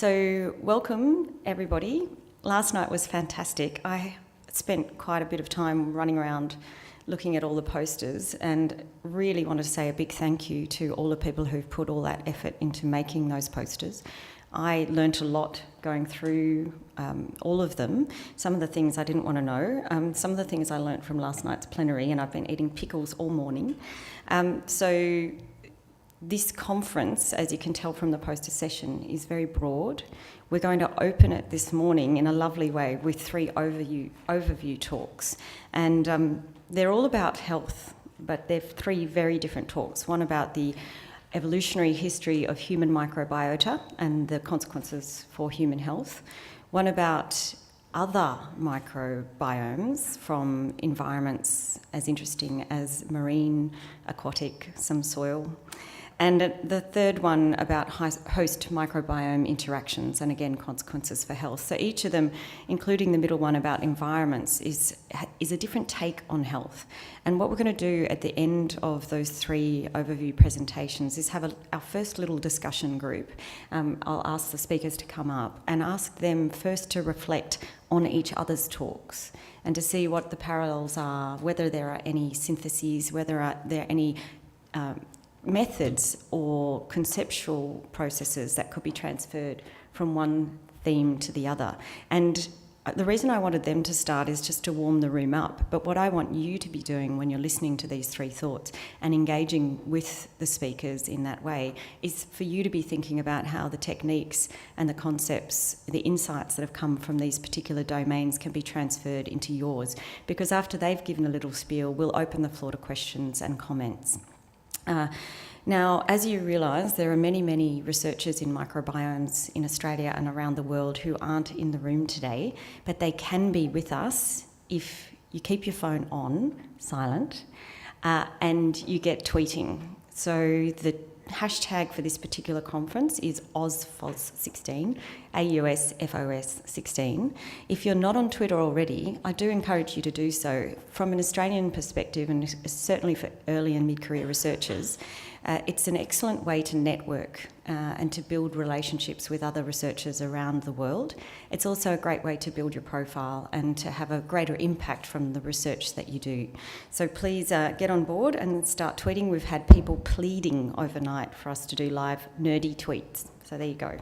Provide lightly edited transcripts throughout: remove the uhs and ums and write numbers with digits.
So welcome everybody. Last night was fantastic. I spent quite a bit of time running around looking at all the posters and really want to say a big thank you to all the people who've put all that effort into making those posters. I learnt a lot going through all of them. Some of the things I didn't want to know, some of the things I learnt from last night's plenary, and I've been eating pickles all morning. So this conference, as you can tell from the poster session, is very broad. We're going to open it this morning in a lovely way with three overview talks. And they're all about health, but they're three very different talks. One about the evolutionary history of human microbiota and the consequences for human health. One about other microbiomes from environments as interesting as marine, aquatic, some soil. And the third one about host microbiome interactions and again consequences for health. So each of them, including the middle one about environments, is a different take on health. And what we're going to do at the end of those three overview presentations is have our first little discussion group. I'll ask the speakers to come up and ask them first to reflect on each other's talks and to see what the parallels are, whether there are any syntheses, whether there are any methods or conceptual processes that could be transferred from one theme to the other. And the reason I wanted them to start is just to warm the room up. But what I want you to be doing when you're listening to these three thoughts and engaging with the speakers in that way is for you to be thinking about how the techniques and the concepts, the insights that have come from these particular domains can be transferred into yours. Because after they've given a little spiel, we'll open the floor to questions and comments. Now, as you realise, there are many, many researchers in microbiomes in Australia and around the world who aren't in the room today, but they can be with us if you keep your phone on, silent, and you get tweeting. So the hashtag for this particular conference is AusFOS16, AUSFOS16. If you're not on Twitter already, I do encourage you to do so. From an Australian perspective, and certainly for early and mid-career researchers, it's an excellent way to network and to build relationships with other researchers around the world. It's also a great way to build your profile and to have a greater impact from the research that you do. So please get on board and start tweeting. We've had people pleading overnight for us to do live nerdy tweets. So there you go.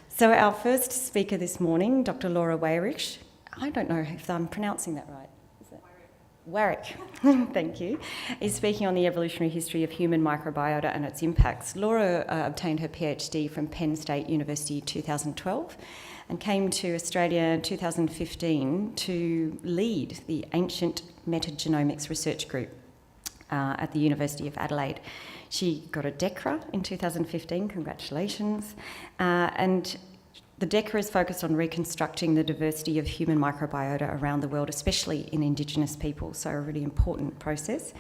So our first speaker this morning, Dr. Laura Weyrich, I don't know if I'm pronouncing that right. Weyrich, thank you, is speaking on the evolutionary history of human microbiota and its impacts. Laura obtained her PhD from Penn State University in 2012 and came to Australia in 2015 to lead the Ancient Metagenomics Research Group at the University of Adelaide. She got a DECRA in 2015, congratulations, and the DECRA is focused on reconstructing the diversity of human microbiota around the world, especially in Indigenous people, so a really important process.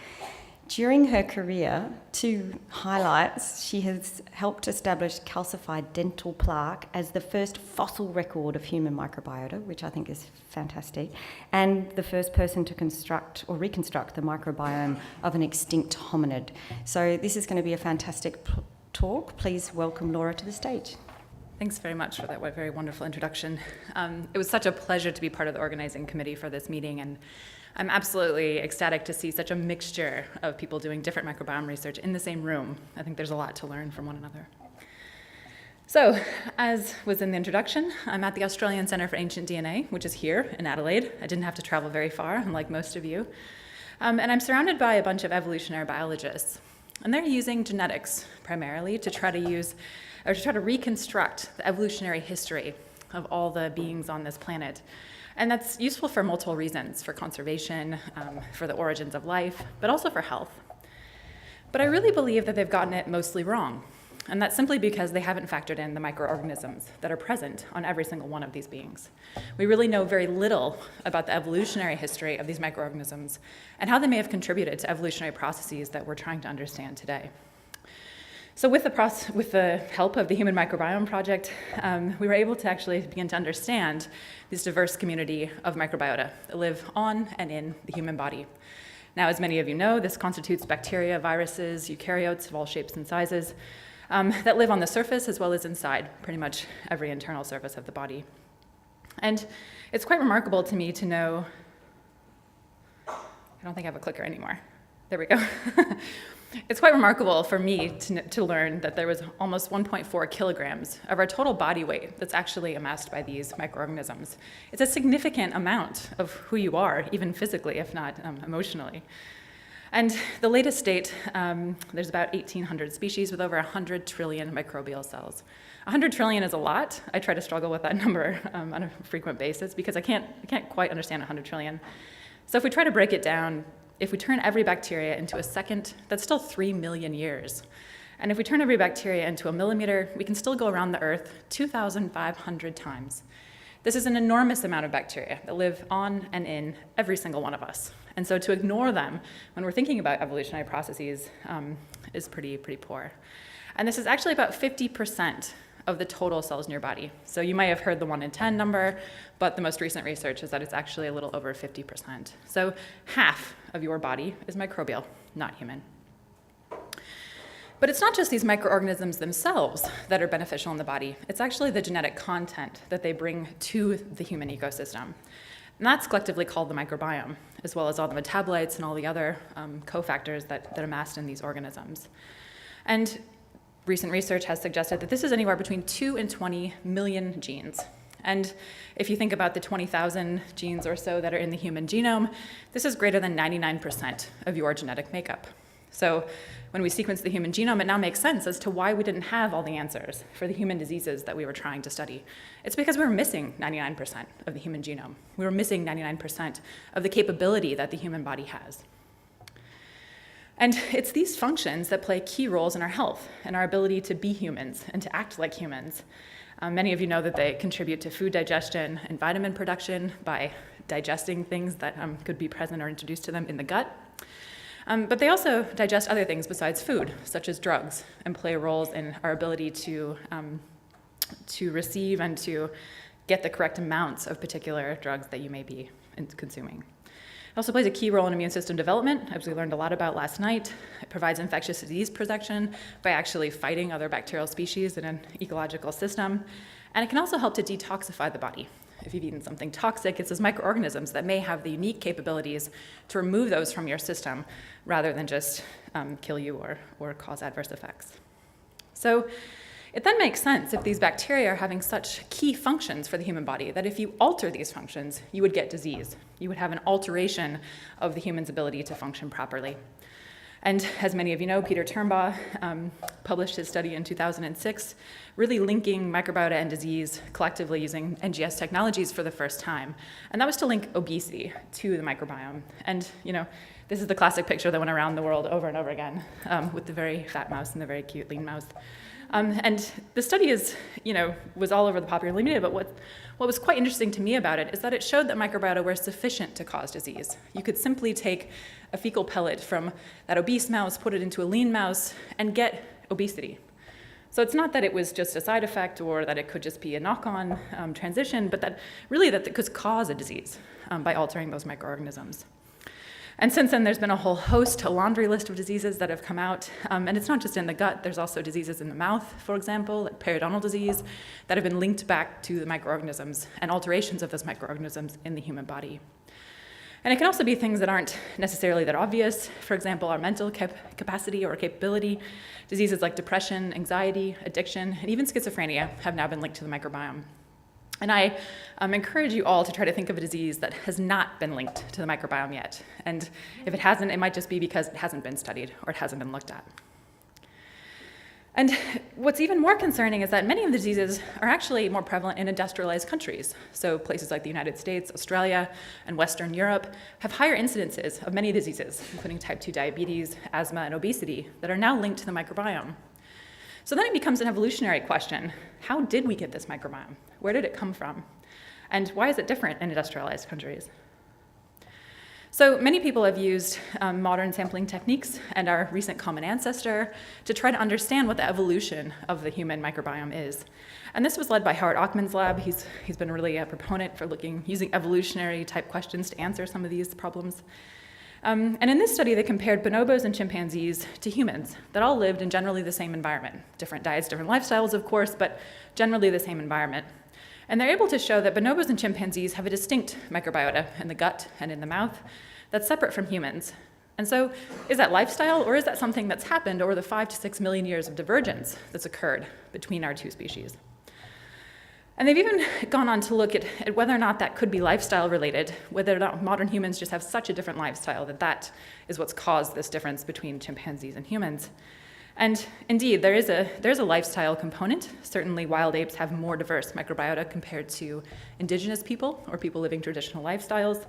During her career, two highlights: she has helped establish calcified dental plaque as the first fossil record of human microbiota, which I think is fantastic, and the first person to construct or reconstruct the microbiome of an extinct hominid. So this is going to be a fantastic talk. Please welcome Laura to the stage. Thanks very much for that very wonderful introduction. It was such a pleasure to be part of the organizing committee for this meeting, and I'm absolutely ecstatic to see such a mixture of people doing different microbiome research in the same room. I think there's a lot to learn from one another. So, as was in the introduction, I'm at the Australian Centre for Ancient DNA, which is here in Adelaide. I didn't have to travel very far, unlike most of you. And I'm surrounded by a bunch of evolutionary biologists, and they're using genetics primarily to try to reconstruct the evolutionary history of all the beings on this planet. And that's useful for multiple reasons: for conservation, for the origins of life, but also for health. But I really believe that they've gotten it mostly wrong. And that's simply because they haven't factored in the microorganisms that are present on every single one of these beings. We really know very little about the evolutionary history of these microorganisms and how they may have contributed to evolutionary processes that we're trying to understand today. So with the help of the Human Microbiome Project, we were able to actually begin to understand this diverse community of microbiota that live on and in the human body. Now, as many of you know, this constitutes bacteria, viruses, eukaryotes of all shapes and sizes, that live on the surface as well as inside pretty much every internal surface of the body. And it's quite remarkable to me to know, I don't think I have a clicker anymore. There we go. It's quite remarkable for me to learn that there was almost 1.4 kilograms of our total body weight that's actually amassed by these microorganisms. It's a significant amount of who you are, even physically, if not emotionally. And the latest date, there's about 1,800 species with over 100 trillion microbial cells. 100 trillion is a lot. I try to struggle with that number on a frequent basis because I can't quite understand 100 trillion. So if we try to break it down, if we turn every bacteria into a second, that's still 3 million years. And if we turn every bacteria into a millimeter, we can still go around the Earth 2,500 times. This is an enormous amount of bacteria that live on and in every single one of us. And so to ignore them when we're thinking about evolutionary processes is pretty poor. And this is actually about 50% of the total cells in your body. So you might have heard the 1 in 10 number, but the most recent research is that it's actually a little over 50%. So half of your body is microbial, not human. But it's not just these microorganisms themselves that are beneficial in the body. It's actually the genetic content that they bring to the human ecosystem. And that's collectively called the microbiome, as well as all the metabolites and all the other cofactors that amassed in these organisms. And recent research has suggested that this is anywhere between 2 and 20 million genes. And if you think about the 20,000 genes or so that are in the human genome, this is greater than 99% of your genetic makeup. So when we sequence the human genome, it now makes sense as to why we didn't have all the answers for the human diseases that we were trying to study. It's because we were missing 99% of the human genome. We were missing 99% of the capability that the human body has. And it's these functions that play key roles in our health and our ability to be humans and to act like humans. Many of you know that they contribute to food digestion and vitamin production by digesting things that could be present or introduced to them in the gut. But they also digest other things besides food, such as drugs, and play roles in our ability to receive and to get the correct amounts of particular drugs that you may be consuming. It also plays a key role in immune system development, as we learned a lot about last night. It provides infectious disease protection by actually fighting other bacterial species in an ecological system. And it can also help to detoxify the body. If you've eaten something toxic, it's those microorganisms that may have the unique capabilities to remove those from your system rather than just kill you or cause adverse effects. So it then makes sense if these bacteria are having such key functions for the human body that if you alter these functions, you would get disease. You would have an alteration of the human's ability to function properly. And as many of you know, Peter Turnbaugh published his study in 2006, really linking microbiota and disease collectively using NGS technologies for the first time. And that was to link obesity to the microbiome. And this is the classic picture that went around the world over and over again with the very fat mouse and the very cute lean mouse. And the study was all over the popular media, but what was quite interesting to me about it is that it showed that microbiota were sufficient to cause disease. You could simply take a fecal pellet from that obese mouse, put it into a lean mouse, and get obesity. So it's not that it was just a side effect or that it could just be a knock-on transition, but that it could cause a disease by altering those microorganisms. And since then, there's been a whole host, a laundry list of diseases that have come out. And it's not just in the gut. There's also diseases in the mouth, for example, like periodontal disease, that have been linked back to the microorganisms and alterations of those microorganisms in the human body. And it can also be things that aren't necessarily that obvious. For example, our mental capacity or capability. Diseases like depression, anxiety, addiction, and even schizophrenia have now been linked to the microbiome. And I encourage you all to try to think of a disease that has not been linked to the microbiome yet. And if it hasn't, it might just be because it hasn't been studied or it hasn't been looked at. And what's even more concerning is that many of the diseases are actually more prevalent in industrialized countries. So places like the United States, Australia, and Western Europe have higher incidences of many diseases, including type 2 diabetes, asthma, and obesity, that are now linked to the microbiome. So then it becomes an evolutionary question. How did we get this microbiome? Where did it come from? And why is it different in industrialized countries? So many people have used modern sampling techniques and our recent common ancestor to try to understand what the evolution of the human microbiome is. And this was led by Howard Auckman's lab. He's been really a proponent for using evolutionary type questions to answer some of these problems. And in this study, they compared bonobos and chimpanzees to humans that all lived in generally the same environment. Different diets, different lifestyles, of course, but generally the same environment. And they're able to show that bonobos and chimpanzees have a distinct microbiota in the gut and in the mouth that's separate from humans. And so is that lifestyle, or is that something that's happened over the 5 to 6 million years of divergence that's occurred between our two species? And they've even gone on to look at whether or not that could be lifestyle related, whether or not modern humans just have such a different lifestyle that is what's caused this difference between chimpanzees and humans. And indeed, there's a lifestyle component. Certainly wild apes have more diverse microbiota compared to indigenous people or people living traditional lifestyles,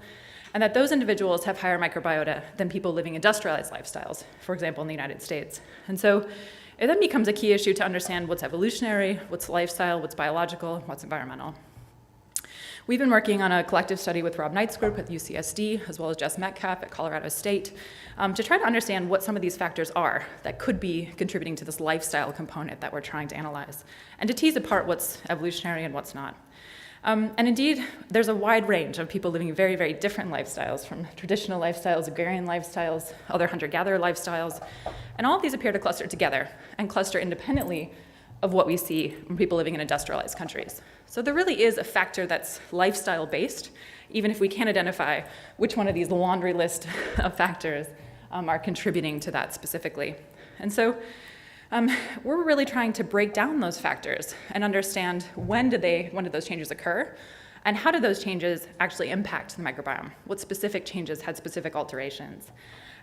and that those individuals have higher microbiota than people living industrialized lifestyles, for example, in the United States. And so it then becomes a key issue to understand what's evolutionary, what's lifestyle, what's biological, what's environmental. We've been working on a collective study with Rob Knight's group at UCSD, as well as Jess Metcalf at Colorado State, to try to understand what some of these factors are that could be contributing to this lifestyle component that we're trying to analyze, and to tease apart what's evolutionary and what's not. And indeed, there's a wide range of people living very, very different lifestyles, from traditional lifestyles, agrarian lifestyles, other hunter-gatherer lifestyles, and all of these appear to cluster together and cluster independently of what we see from people living in industrialized countries. So there really is a factor that's lifestyle-based, even if we can't identify which one of these laundry list of factors are contributing to that specifically. And so we're really trying to break down those factors and understand when did those changes occur, and how did those changes actually impact the microbiome? What specific changes had specific alterations?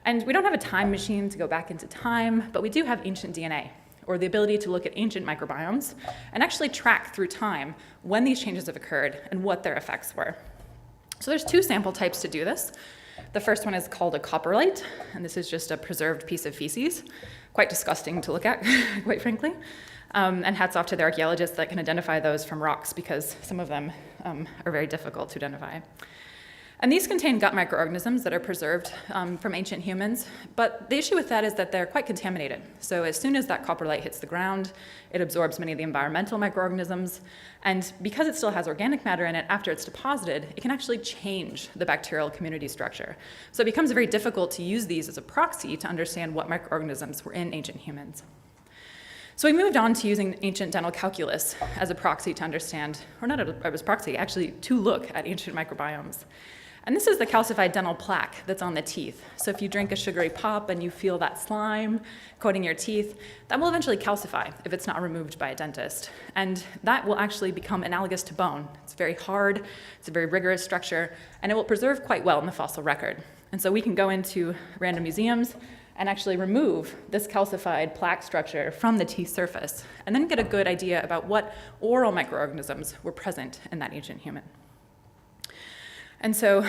And we don't have a time machine to go back into time, but we do have ancient DNA, or the ability to look at ancient microbiomes and actually track through time when these changes have occurred and what their effects were. So there's 2 sample types to do this. The first one is called a coprolite, and this is just a preserved piece of feces. Quite disgusting to look at, quite frankly. And hats off to the archaeologists that can identify those from rocks, because some of them are very difficult to identify. And these contain gut microorganisms that are preserved from ancient humans, but the issue with that is that they're quite contaminated. So as soon as that coprolite hits the ground, it absorbs many of the environmental microorganisms, and because it still has organic matter in it after it's deposited, it can actually change the bacterial community structure. So it becomes very difficult to use these as a proxy to understand what microorganisms were in ancient humans. So we moved on to using ancient dental calculus as a proxy to understand, or not as a proxy, actually to look at ancient microbiomes. And this is the calcified dental plaque that's on the teeth. So if you drink a sugary pop and you feel that slime coating your teeth, that will eventually calcify if it's not removed by a dentist. And that will actually become analogous to bone. It's very hard, it's a very rigorous structure, and it will preserve quite well in the fossil record. And so we can go into random museums and actually remove this calcified plaque structure from the teeth surface, and then get a good idea about what oral microorganisms were present in that ancient human. And so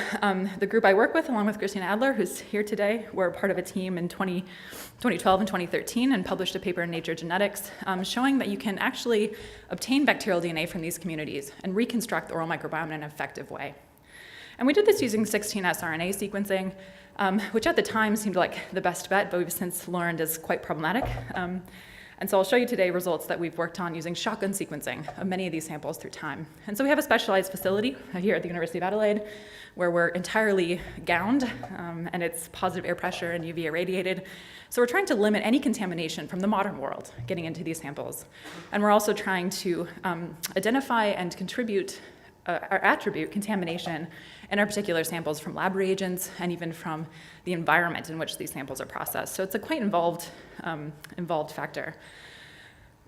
the group I work with, along with Christina Adler, who's here today, we're part of a team in 2012 and 2013 and published a paper in Nature Genetics showing that you can actually obtain bacterial DNA from these communities and reconstruct the oral microbiome in an effective way. And we did this using 16S RNA sequencing, which at the time seemed like the best bet, but we've since learned is quite problematic. And so I'll show you today results that we've worked on using shotgun sequencing of many of these samples through time. And so we have a specialized facility here at the University of Adelaide where we're entirely gowned, and it's positive air pressure and UV irradiated. So we're trying to limit any contamination from the modern world getting into these samples. And we're also trying to identify and contribute or attribute contamination in our particular samples from lab reagents and even from the environment in which these samples are processed. So it's a quite involved factor.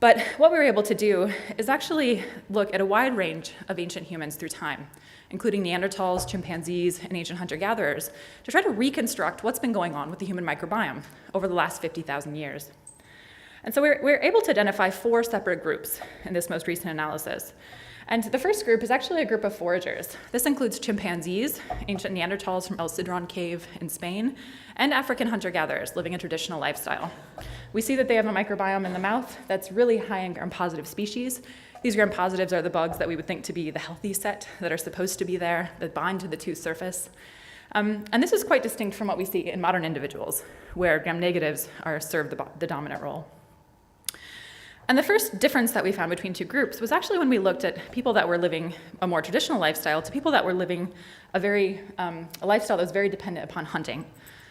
But what we were able to do is actually look at a wide range of ancient humans through time, including Neanderthals, chimpanzees, and ancient hunter-gatherers, to try to reconstruct what's been going on with the human microbiome over the last 50,000 years. And so we're able to identify 4 separate groups in this most recent analysis. And the first group is actually a group of foragers. This includes chimpanzees, ancient Neanderthals from El Cidrón Cave in Spain, and African hunter-gatherers living a traditional lifestyle. We see that they have a microbiome in the mouth that's really high in gram-positive species. These gram-positives are the bugs that we would think to be the healthy set that are supposed to be there, that bind to the tooth surface. And this is quite distinct from what we see in modern individuals, where gram-negatives serve the dominant role. And the first difference that we found between 2 groups was actually when we looked at people that were living a more traditional lifestyle to people that were living a lifestyle that was very dependent upon hunting.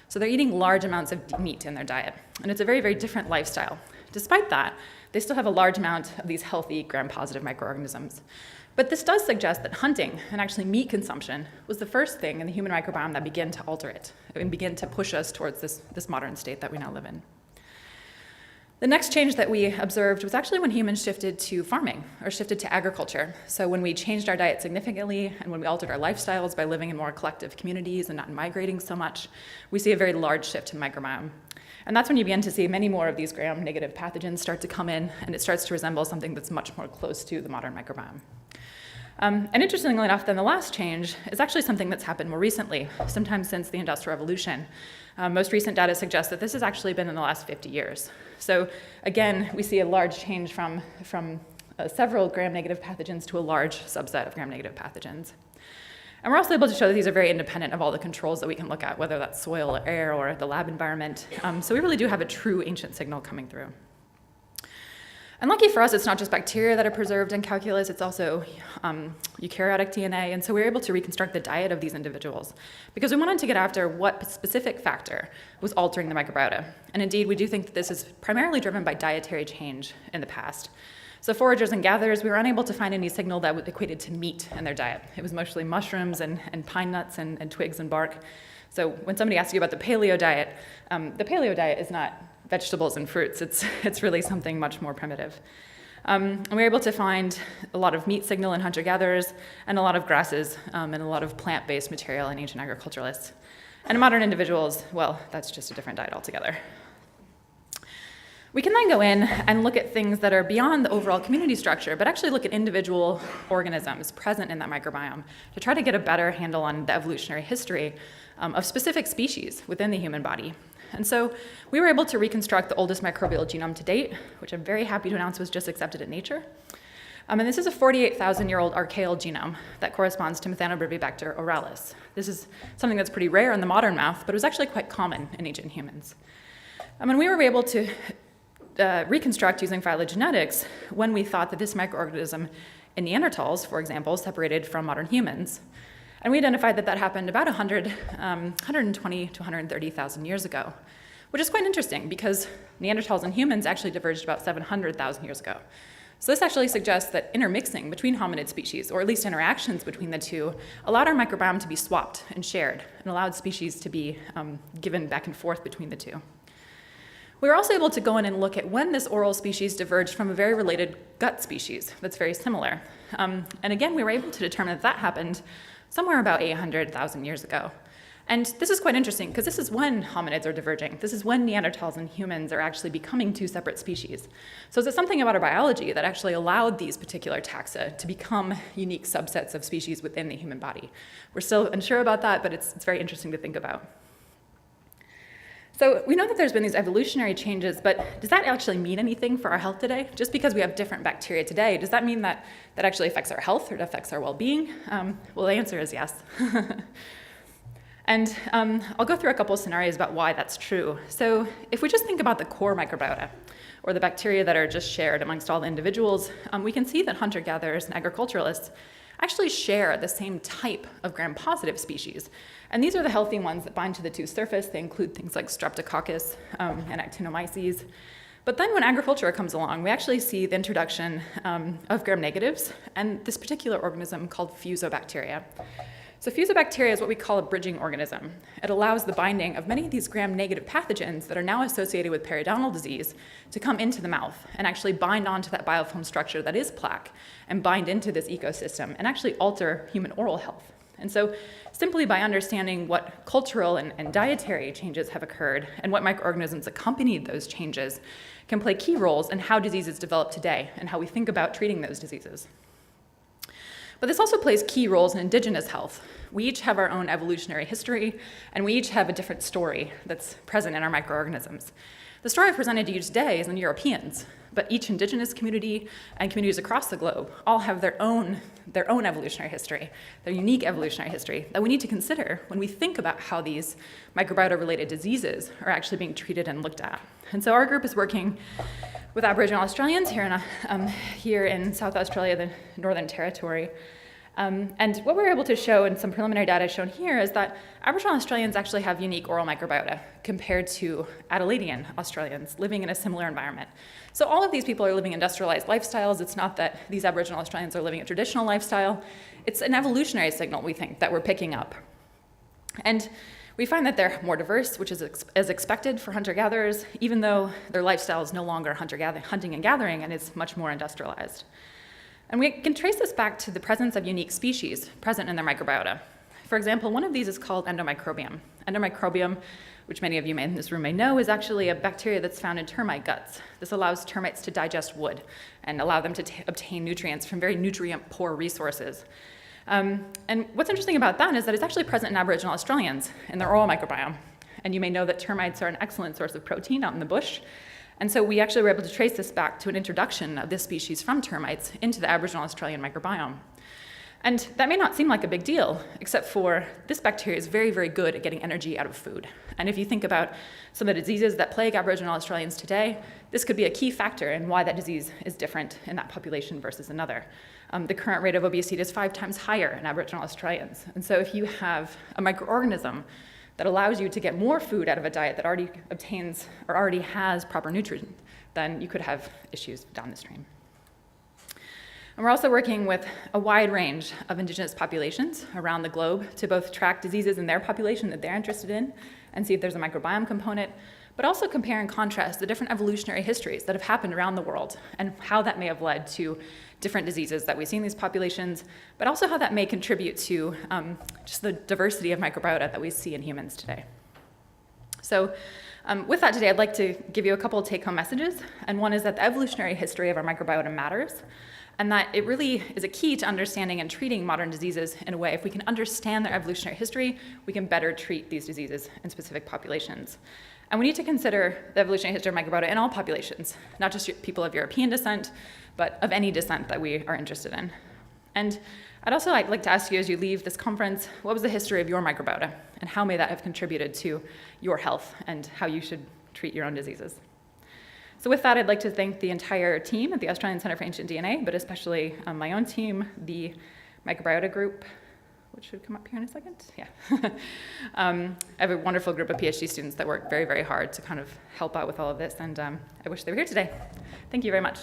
So they're eating large amounts of meat in their diet, and it's a very, very different lifestyle. Despite that, they still have a large amount of these healthy gram-positive microorganisms. But this does suggest that hunting, and actually meat consumption, was the first thing in the human microbiome that began to alter it and begin to push us towards this modern state that we now live in. The next change that we observed was actually when humans shifted to farming, or shifted to agriculture. So when we changed our diet significantly, and when we altered our lifestyles by living in more collective communities and not migrating so much, we see a very large shift in the microbiome. And that's when you begin to see many more of these gram-negative pathogens start to come in, and it starts to resemble something that's much more close to the modern microbiome. And interestingly enough, then the last change is actually something that's happened more recently, sometime since the Industrial Revolution. Most recent data suggests that this has actually been in the last 50 years. So again, we see a large change from several gram-negative pathogens to a large subset of gram-negative pathogens. And we're also able to show that these are very independent of all the controls that we can look at, whether that's soil or air or the lab environment. So we really do have a true ancient signal coming through. And lucky for us, it's not just bacteria that are preserved in calculus, it's also eukaryotic DNA. And so we were able to reconstruct the diet of these individuals because we wanted to get after what specific factor was altering the microbiota. And indeed, we do think that this is primarily driven by dietary change in the past. So foragers and gatherers, we were unable to find any signal that equated to meat in their diet. It was mostly mushrooms and pine nuts and twigs and bark. So when somebody asks you about the paleo diet is not vegetables and fruits. It's really something much more primitive. And we were able to find a lot of meat signal in hunter-gatherers and a lot of grasses and a lot of plant-based material in ancient agriculturalists. And in modern individuals, well, that's just a different diet altogether. We can then go in and look at things that are beyond the overall community structure, but actually look at individual organisms present in that microbiome to try to get a better handle on the evolutionary history of specific species within the human body. And so we were able to reconstruct the oldest microbial genome to date, which I'm very happy to announce was just accepted in Nature. And this is a 48,000-year-old archaeal genome that corresponds to Methanobrevibacter oralis. This is something that's pretty rare in the modern mouth, but it was actually quite common in ancient humans. And we were able to reconstruct using phylogenetics when we thought that this microorganism in Neanderthals, for example, separated from modern humans. And we identified that that happened about 120 to 130,000 years ago, which is quite interesting because Neanderthals and humans actually diverged about 700,000 years ago. So this actually suggests that intermixing between hominid species, or at least interactions between the two, allowed our microbiome to be swapped and shared, and allowed species to be given back and forth between the two. We were also able to go in and look at when this oral species diverged from a very related gut species that's very similar. And again, we were able to determine that that happened somewhere about 800,000 years ago. And this is quite interesting because this is when hominids are diverging. This is when Neanderthals and humans are actually becoming two separate species. So is it something about our biology that actually allowed these particular taxa to become unique subsets of species within the human body? We're still unsure about that, but it's very interesting to think about. So we know that there's been these evolutionary changes, but does that actually mean anything for our health today? Just because we have different bacteria today, does that mean that that actually affects our health or it affects our well-being? Well, the answer is yes. And I'll go through a couple of scenarios about why that's true. So if we just think about the core microbiota, or the bacteria that are just shared amongst all the individuals, we can see that hunter-gatherers and agriculturalists actually share the same type of gram-positive species. And these are the healthy ones that bind to the tooth surface. They include things like Streptococcus and Actinomyces. But then when agriculture comes along, we actually see the introduction of gram-negatives and this particular organism called Fusobacteria. So Fusobacteria is what we call a bridging organism. It allows the binding of many of these gram-negative pathogens that are now associated with periodontal disease to come into the mouth and actually bind onto that biofilm structure that is plaque and bind into this ecosystem and actually alter human oral health. And so simply by understanding what cultural and dietary changes have occurred and what microorganisms accompanied those changes can play key roles in how diseases develop today and how we think about treating those diseases. But this also plays key roles in indigenous health. We each have our own evolutionary history, and we each have a different story that's present in our microorganisms. The story I've presented to you today is in Europeans, but each indigenous community and communities across the globe all have their own evolutionary history, their unique evolutionary history that we need to consider when we think about how these microbiota-related diseases are actually being treated and looked at. And so our group is working with Aboriginal Australians here in South Australia, the Northern Territory. And what we're able to show, and some preliminary data shown here, is that Aboriginal Australians actually have unique oral microbiota compared to Adelaidean Australians living in a similar environment. So all of these people are living industrialized lifestyles. It's not that these Aboriginal Australians are living a traditional lifestyle. It's an evolutionary signal, we think, that we're picking up. And we find that they're more diverse, which is as expected for hunter-gatherers, even though their lifestyle is no longer hunting and gathering, and it's much more industrialized. And we can trace this back to the presence of unique species present in their microbiota. For example, one of these is called endomicrobiome. Endomicrobiome, which many of you in this room may know, is actually a bacteria that's found in termite guts. This allows termites to digest wood and allow them to obtain nutrients from very nutrient-poor resources. And what's interesting about that is that it's actually present in Aboriginal Australians in their oral microbiome. And you may know that termites are an excellent source of protein out in the bush. And so we actually were able to trace this back to an introduction of this species from termites into the Aboriginal Australian microbiome. And that may not seem like a big deal, except for this bacteria is very, very good at getting energy out of food. And if you think about some of the diseases that plague Aboriginal Australians today, this could be a key factor in why that disease is different in that population versus another. The current rate of obesity is 5 times higher in Aboriginal Australians. And so if you have a microorganism that allows you to get more food out of a diet that already obtains or already has proper nutrients, then you could have issues down the stream. And we're also working with a wide range of Indigenous populations around the globe to both track diseases in their population that they're interested in and see if there's a microbiome component, but also compare and contrast the different evolutionary histories that have happened around the world and how that may have led to different diseases that we see in these populations, but also how that may contribute to just the diversity of microbiota that we see in humans today. So with that today, I'd like to give you a couple of take-home messages. And one is that the evolutionary history of our microbiota matters, and that it really is a key to understanding and treating modern diseases in a way. If we can understand their evolutionary history, we can better treat these diseases in specific populations. And we need to consider the evolutionary history of microbiota in all populations, not just people of European descent, but of any descent that we are interested in. And I'd like to ask you as you leave this conference, what was the history of your microbiota, and how may that have contributed to your health and how you should treat your own diseases? So with that, I'd like to thank the entire team at the Australian Centre for Ancient DNA, but especially my own team, the microbiota group, which should come up here in a second. Yeah. I have a wonderful group of PhD students that work very, very hard to kind of help out with all of this, and I wish they were here today. Thank you very much.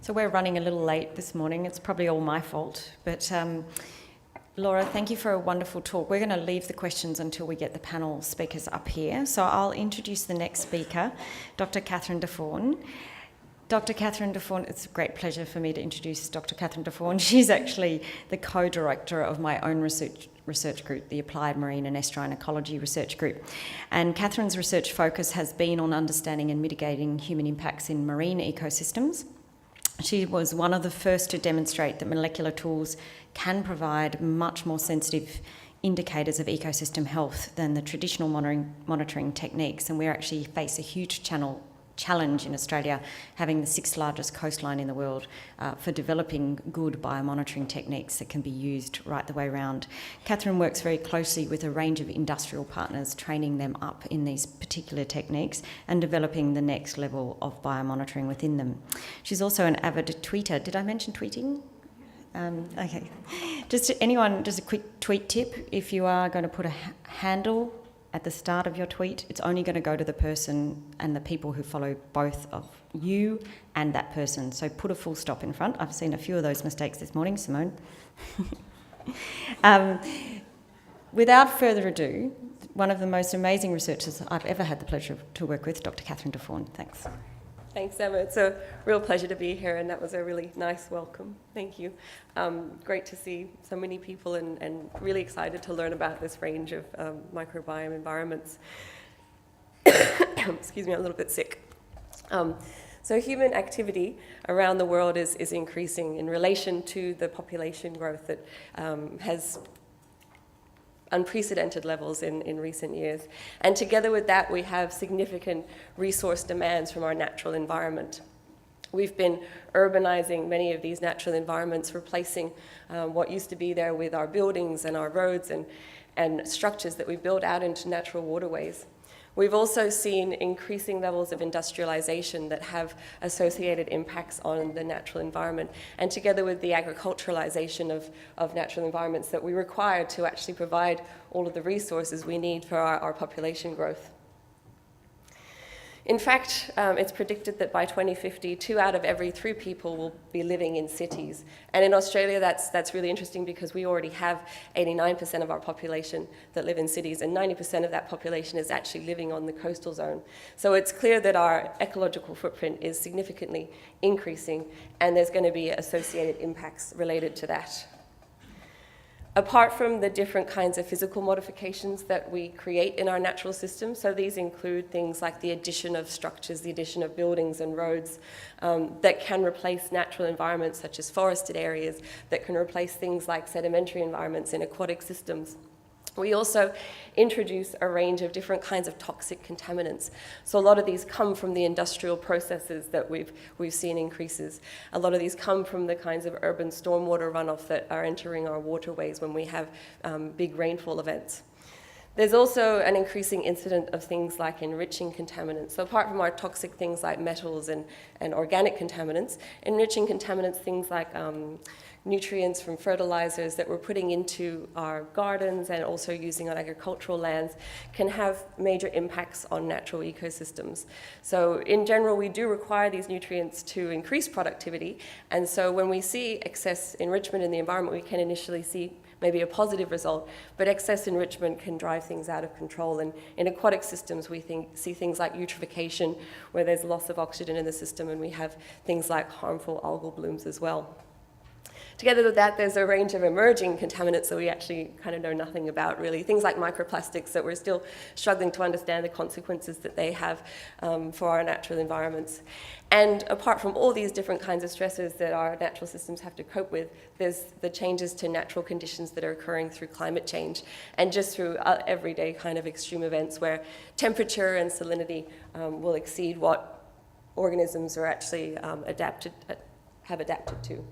So we're running a little late this morning. It's probably all my fault, but Laura, thank you for a wonderful talk. We're going to leave the questions until we get the panel speakers up here. So I'll introduce the next speaker, Dr. Catherine Defawn. Dr. Catherine Defawn, it's a great pleasure for me to introduce Dr. Catherine Defawn. She's actually the co-director of my own research group, the Applied Marine and Estuarine Ecology Research Group. And Catherine's research focus has been on understanding and mitigating human impacts in marine ecosystems. She was one of the first to demonstrate that molecular tools can provide much more sensitive indicators of ecosystem health than the traditional monitoring techniques, and we actually face a huge challenge in Australia, having the 6th largest coastline in the world, for developing good biomonitoring techniques that can be used right the way around. Catherine works very closely with a range of industrial partners, training them up in these particular techniques and developing the next level of biomonitoring within them. She's also an avid tweeter. Did I mention tweeting? Okay. Just a quick tweet tip. If you are going to put a handle at the start of your tweet, it's only going to go to the person and the people who follow both of you and that person. So put a full stop in front. I've seen a few of those mistakes this morning, Simone. Without further ado, one of the most amazing researchers I've ever had the pleasure to work with, Dr. Catherine Defawn. Thanks. Thanks, Emma. It's a real pleasure to be here, and that was a really nice welcome. Thank you. Great to see so many people, and really excited to learn about this range of microbiome environments. Excuse me, I'm a little bit sick. So human activity around the world is increasing in relation to the population growth that has unprecedented levels in recent years. And together with that, we have significant resource demands from our natural environment. We've been urbanizing many of these natural environments, replacing what used to be there with our buildings and our roads and structures that we built out into natural waterways. We've also seen increasing levels of industrialization that have associated impacts on the natural environment, and together with the agriculturalization of natural environments that we require to actually provide all of the resources we need for our population growth. In fact, it's predicted that by 2050, 2 out of every 3 people will be living in cities. And in Australia, that's really interesting because we already have 89% of our population that live in cities, and 90% of that population is actually living on the coastal zone. So it's clear that our ecological footprint is significantly increasing, and there's going to be associated impacts related to that. Apart from the different kinds of physical modifications that we create in our natural system, so these include things like the addition of structures, the addition of buildings and roads that can replace natural environments such as forested areas, that can replace things like sedimentary environments in aquatic systems. We also introduce a range of different kinds of toxic contaminants. So a lot of these come from the industrial processes that we've seen increases. A lot of these come from the kinds of urban stormwater runoff that are entering our waterways when we have big rainfall events. There's also an increasing incidence of things like enriching contaminants. So apart from our toxic things like metals and organic contaminants, enriching contaminants, things like nutrients from fertilizers that we're putting into our gardens and also using on agricultural lands can have major impacts on natural ecosystems. So in general, we do require these nutrients to increase productivity. And so when we see excess enrichment in the environment, we can initially see maybe a positive result, but excess enrichment can drive things out of control. And in aquatic systems, we see things like eutrophication, where there's loss of oxygen in the system, and we have things like harmful algal blooms as well. Together with that, there's a range of emerging contaminants that we actually kind of know nothing about, really. Things like microplastics that we're still struggling to understand the consequences that they have for our natural environments. And apart from all these different kinds of stressors that our natural systems have to cope with, there's the changes to natural conditions that are occurring through climate change and just through everyday kind of extreme events where temperature and salinity will exceed what organisms are actually have adapted to.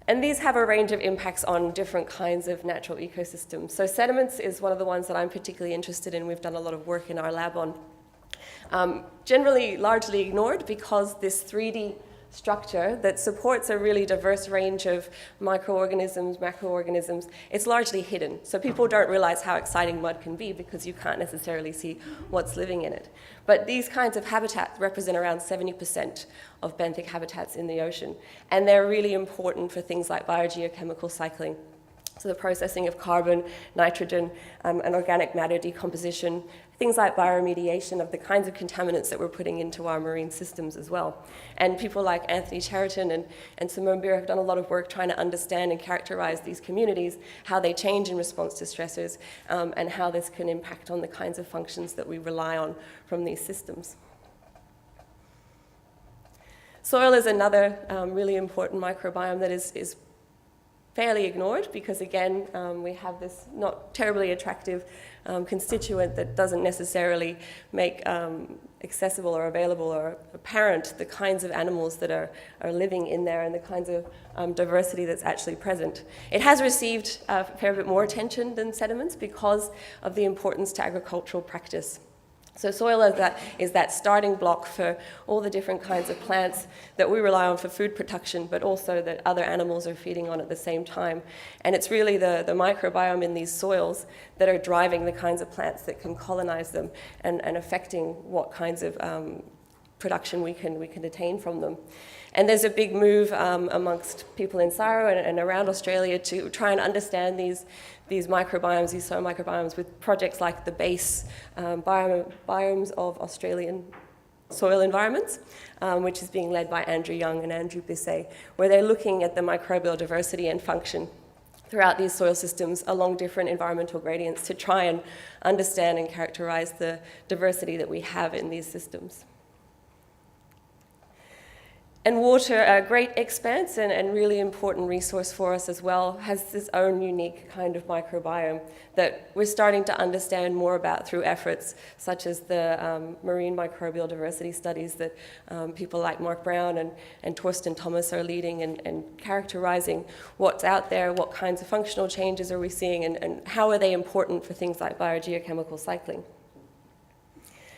And these have a range of impacts on different kinds of natural ecosystems. So sediments is one of the ones that I'm particularly interested in. We've done a lot of work in our lab on. Generally largely ignored because this 3D structure that supports a really diverse range of microorganisms, macroorganisms, it's largely hidden. So people don't realize how exciting mud can be because you can't necessarily see what's living in it. But these kinds of habitats represent around 70% of benthic habitats in the ocean. And they're really important for things like biogeochemical cycling. So the processing of carbon, nitrogen, and organic matter decomposition, things like bioremediation of the kinds of contaminants that we're putting into our marine systems as well. And people like Anthony Cheriton and Simone Beer have done a lot of work trying to understand and characterize these communities, how they change in response to stressors, and how this can impact on the kinds of functions that we rely on from these systems. Soil is another really important microbiome that is fairly ignored because, again, we have this not terribly attractive constituent that doesn't necessarily make accessible or available or apparent the kinds of animals that are living in there and the kinds of diversity that's actually present. It has received a fair bit more attention than sediments because of the importance to agricultural practice. So soil is that starting block for all the different kinds of plants that we rely on for food production, but also that other animals are feeding on at the same time. And it's really the microbiome in these soils that are driving the kinds of plants that can colonize them and affecting what kinds of production we can attain from them. And there's a big move amongst people in CSIRO and around Australia to try and understand these microbiomes, these soil microbiomes, with projects like the BASE biomes of Australian soil environments, which is being led by Andrew Young and Andrew Bisset, where they're looking at the microbial diversity and function throughout these soil systems along different environmental gradients to try and understand and characterize the diversity that we have in these systems. And water, a great expanse and really important resource for us as well, has its own unique kind of microbiome that we're starting to understand more about through efforts such as the marine microbial diversity studies that people like Mark Brown and Torsten Thomas are leading and characterizing what's out there, what kinds of functional changes are we seeing, and how are they important for things like biogeochemical cycling.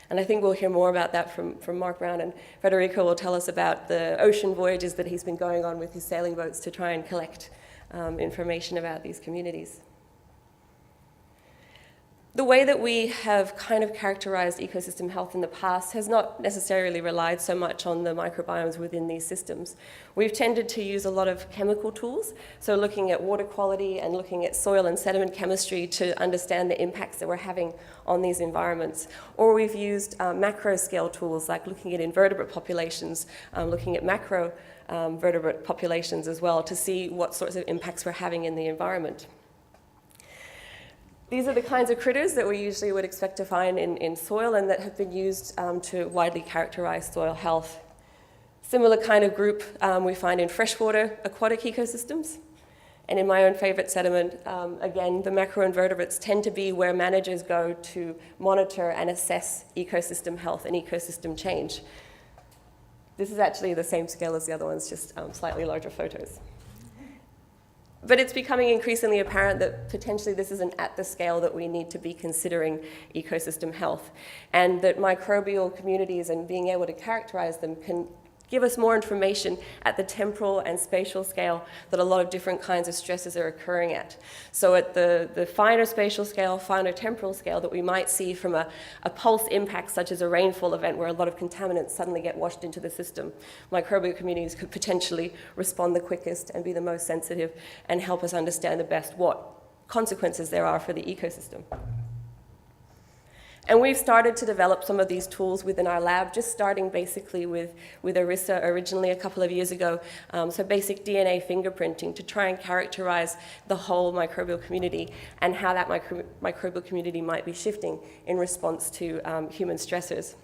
And I think we'll hear more about that from Mark Brown, and Federico will tell us about the ocean voyages that he's been going on with his sailing boats to try and collect information about these communities. The way that we have kind of characterized ecosystem health in the past has not necessarily relied so much on the microbiomes within these systems. We've tended to use a lot of chemical tools, so looking at water quality and looking at soil and sediment chemistry to understand the impacts that we're having on these environments. Or we've used macro scale tools like looking at invertebrate populations, looking at macro vertebrate populations as well to see what sorts of impacts we're having in the environment. These are the kinds of critters that we usually would expect to find in soil and that have been used to widely characterize soil health. Similar kind of group we find in freshwater aquatic ecosystems. And in my own favorite sediment, again, the macroinvertebrates tend to be where managers go to monitor and assess ecosystem health and ecosystem change. This is actually the same scale as the other ones, just slightly larger photos. But it's becoming increasingly apparent that potentially this isn't at the scale that we need to be considering ecosystem health, and that microbial communities and being able to characterize them can give us more information at the temporal and spatial scale that a lot of different kinds of stresses are occurring at. So at the finer spatial scale, finer temporal scale that we might see from a pulse impact such as a rainfall event where a lot of contaminants suddenly get washed into the system, microbial communities could potentially respond the quickest and be the most sensitive and help us understand the best what consequences there are for the ecosystem. And we've started to develop some of these tools within our lab, just starting basically with ERISA originally a couple of years ago, so basic DNA fingerprinting to try and characterize the whole microbial community and how that microbial community might be shifting in response to human stressors.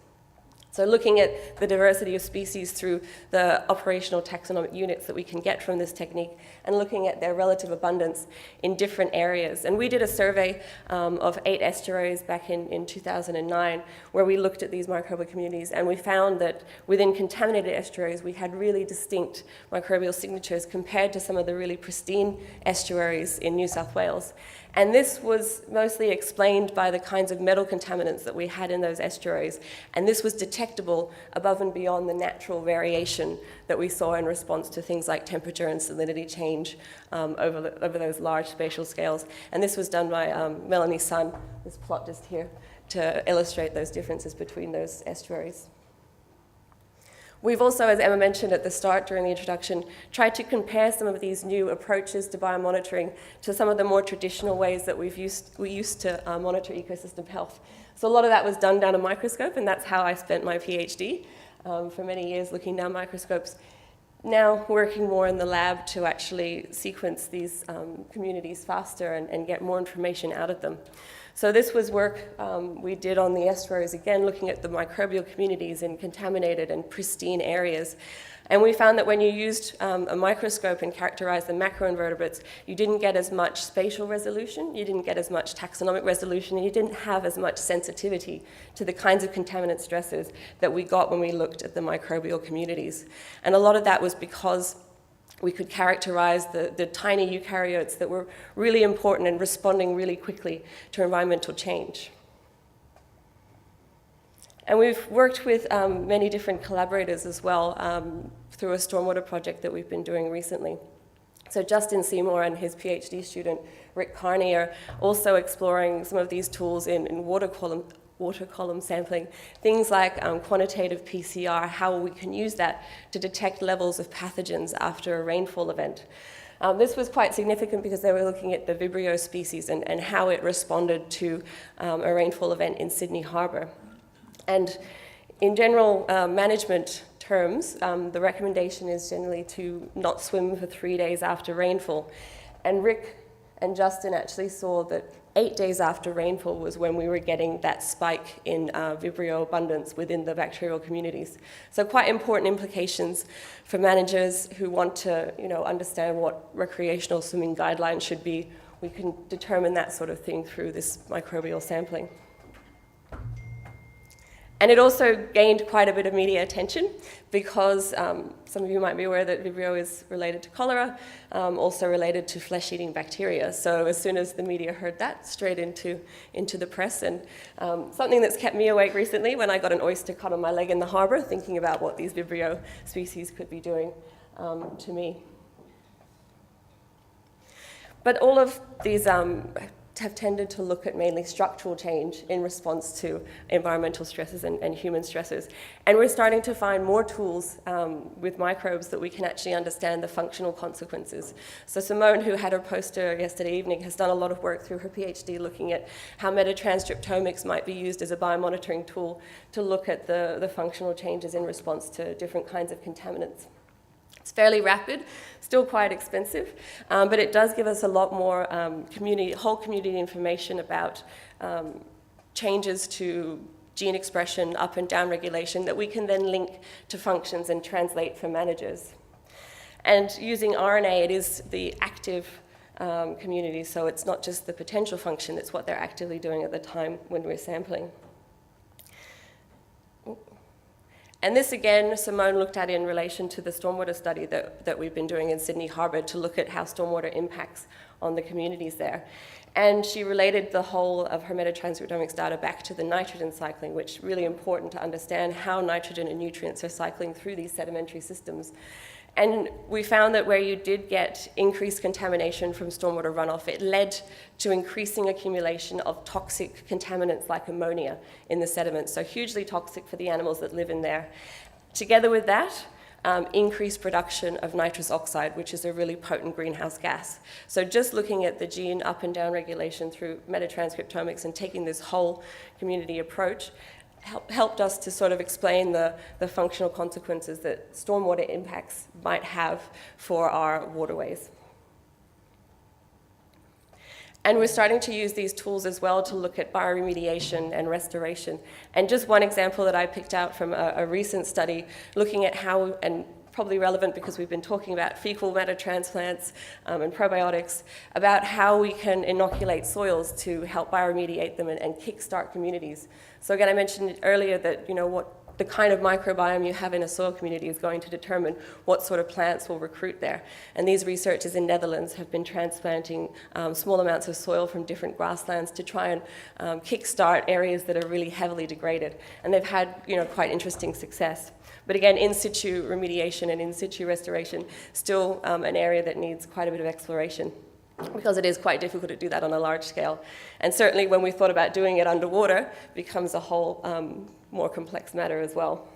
So looking at the diversity of species through the operational taxonomic units that we can get from this technique and looking at their relative abundance in different areas. And we did a survey of 8 estuaries back in 2009 where we looked at these microbial communities, and we found that within contaminated estuaries we had really distinct microbial signatures compared to some of the really pristine estuaries in New South Wales. And this was mostly explained by the kinds of metal contaminants that we had in those estuaries. And this was detectable above and beyond the natural variation that we saw in response to things like temperature and salinity change over those large spatial scales. And this was done by Melanie Sun, this plot just here, to illustrate those differences between those estuaries. We've also, as Emma mentioned at the start during the introduction, tried to compare some of these new approaches to biomonitoring to some of the more traditional ways that we used to monitor ecosystem health. So a lot of that was done down a microscope, and that's how I spent my PhD for many years, looking down microscopes. Now working more in the lab to actually sequence these communities faster and get more information out of them. So this was work we did on the estuaries, again, looking at the microbial communities in contaminated and pristine areas. And we found that when you used a microscope and characterized the macroinvertebrates, you didn't get as much spatial resolution, you didn't get as much taxonomic resolution, and you didn't have as much sensitivity to the kinds of contaminant stresses that we got when we looked at the microbial communities. And a lot of that was because we could characterize the tiny eukaryotes that were really important and responding really quickly to environmental change. And we've worked with many different collaborators as well through a stormwater project that we've been doing recently. So Justin Seymour and his PhD student, Rick Carney, are also exploring some of these tools in water column sampling, things like quantitative PCR, how we can use that to detect levels of pathogens after a rainfall event. This was quite significant because they were looking at the Vibrio species and how it responded to a rainfall event in Sydney Harbour. And in general management terms, the recommendation is generally to not swim for 3 days after rainfall. And Rick And Justin actually saw that 8 days after rainfall was when we were getting that spike in Vibrio abundance within the bacterial communities. So quite important implications for managers who want to, understand what recreational swimming guidelines should be. We can determine that sort of thing through this microbial sampling. And it also gained quite a bit of media attention because some of you might be aware that Vibrio is related to cholera, also related to flesh-eating bacteria. So as soon as the media heard that, straight into the press. And something that's kept me awake recently when I got an oyster cut on my leg in the harbour, thinking about what these Vibrio species could be doing to me. But all of these have tended to look at mainly structural change in response to environmental stresses and human stresses. And we're starting to find more tools with microbes that we can actually understand the functional consequences. So Simone, who had her poster yesterday evening, has done a lot of work through her PhD looking at how metatranscriptomics might be used as a biomonitoring tool to look at the functional changes in response to different kinds of contaminants. It's fairly rapid, still quite expensive, but it does give us a lot more whole community information about changes to gene expression, up and down regulation, that we can then link to functions and translate for managers. And using RNA, it is the active community, so it's not just the potential function, it's what they're actively doing at the time when we're sampling. And this, again, Simone looked at in relation to the stormwater study that we've been doing in Sydney Harbour to look at how stormwater impacts on the communities there. And she related the whole of her metatranscriptomics data back to the nitrogen cycling, which is really important to understand how nitrogen and nutrients are cycling through these sedimentary systems. And we found that where you did get increased contamination from stormwater runoff, it led to increasing accumulation of toxic contaminants like ammonia in the sediments, so hugely toxic for the animals that live in there. Together with that, increased production of nitrous oxide, which is a really potent greenhouse gas. So just looking at the gene up and down regulation through metatranscriptomics and taking this whole community approach helped us to sort of explain the functional consequences that stormwater impacts might have for our waterways. And we're starting to use these tools as well to look at bioremediation and restoration. And just one example that I picked out from a recent study looking at how, and probably relevant because we've been talking about fecal matter transplants and probiotics, about how we can inoculate soils to help bioremediate them and kickstart communities. So again, I mentioned earlier that what the kind of microbiome you have in a soil community is going to determine what sort of plants will recruit there. And these researchers in Netherlands have been transplanting small amounts of soil from different grasslands to try and kickstart areas that are really heavily degraded. And they've had quite interesting success. But again, in situ remediation and in situ restoration, still an area that needs quite a bit of exploration, because it is quite difficult to do that on a large scale. And certainly when we thought about doing it underwater, it becomes a whole more complex matter as well.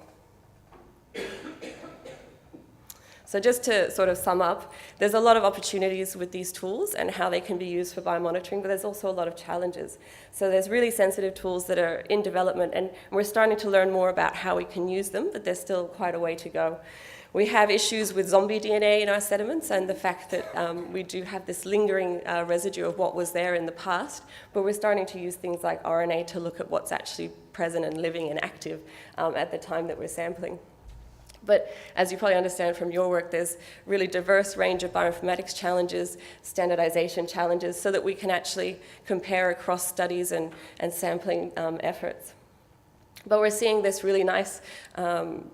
So just to sort of sum up, there's a lot of opportunities with these tools and how they can be used for biomonitoring, but there's also a lot of challenges. So there's really sensitive tools that are in development, and we're starting to learn more about how we can use them, but there's still quite a way to go. We have issues with zombie DNA in our sediments and the fact that we do have this lingering residue of what was there in the past, but we're starting to use things like RNA to look at what's actually present and living and active at the time that we're sampling. But as you probably understand from your work, there's really diverse range of bioinformatics challenges, standardization challenges, so that we can actually compare across studies and sampling efforts. But we're seeing this really nice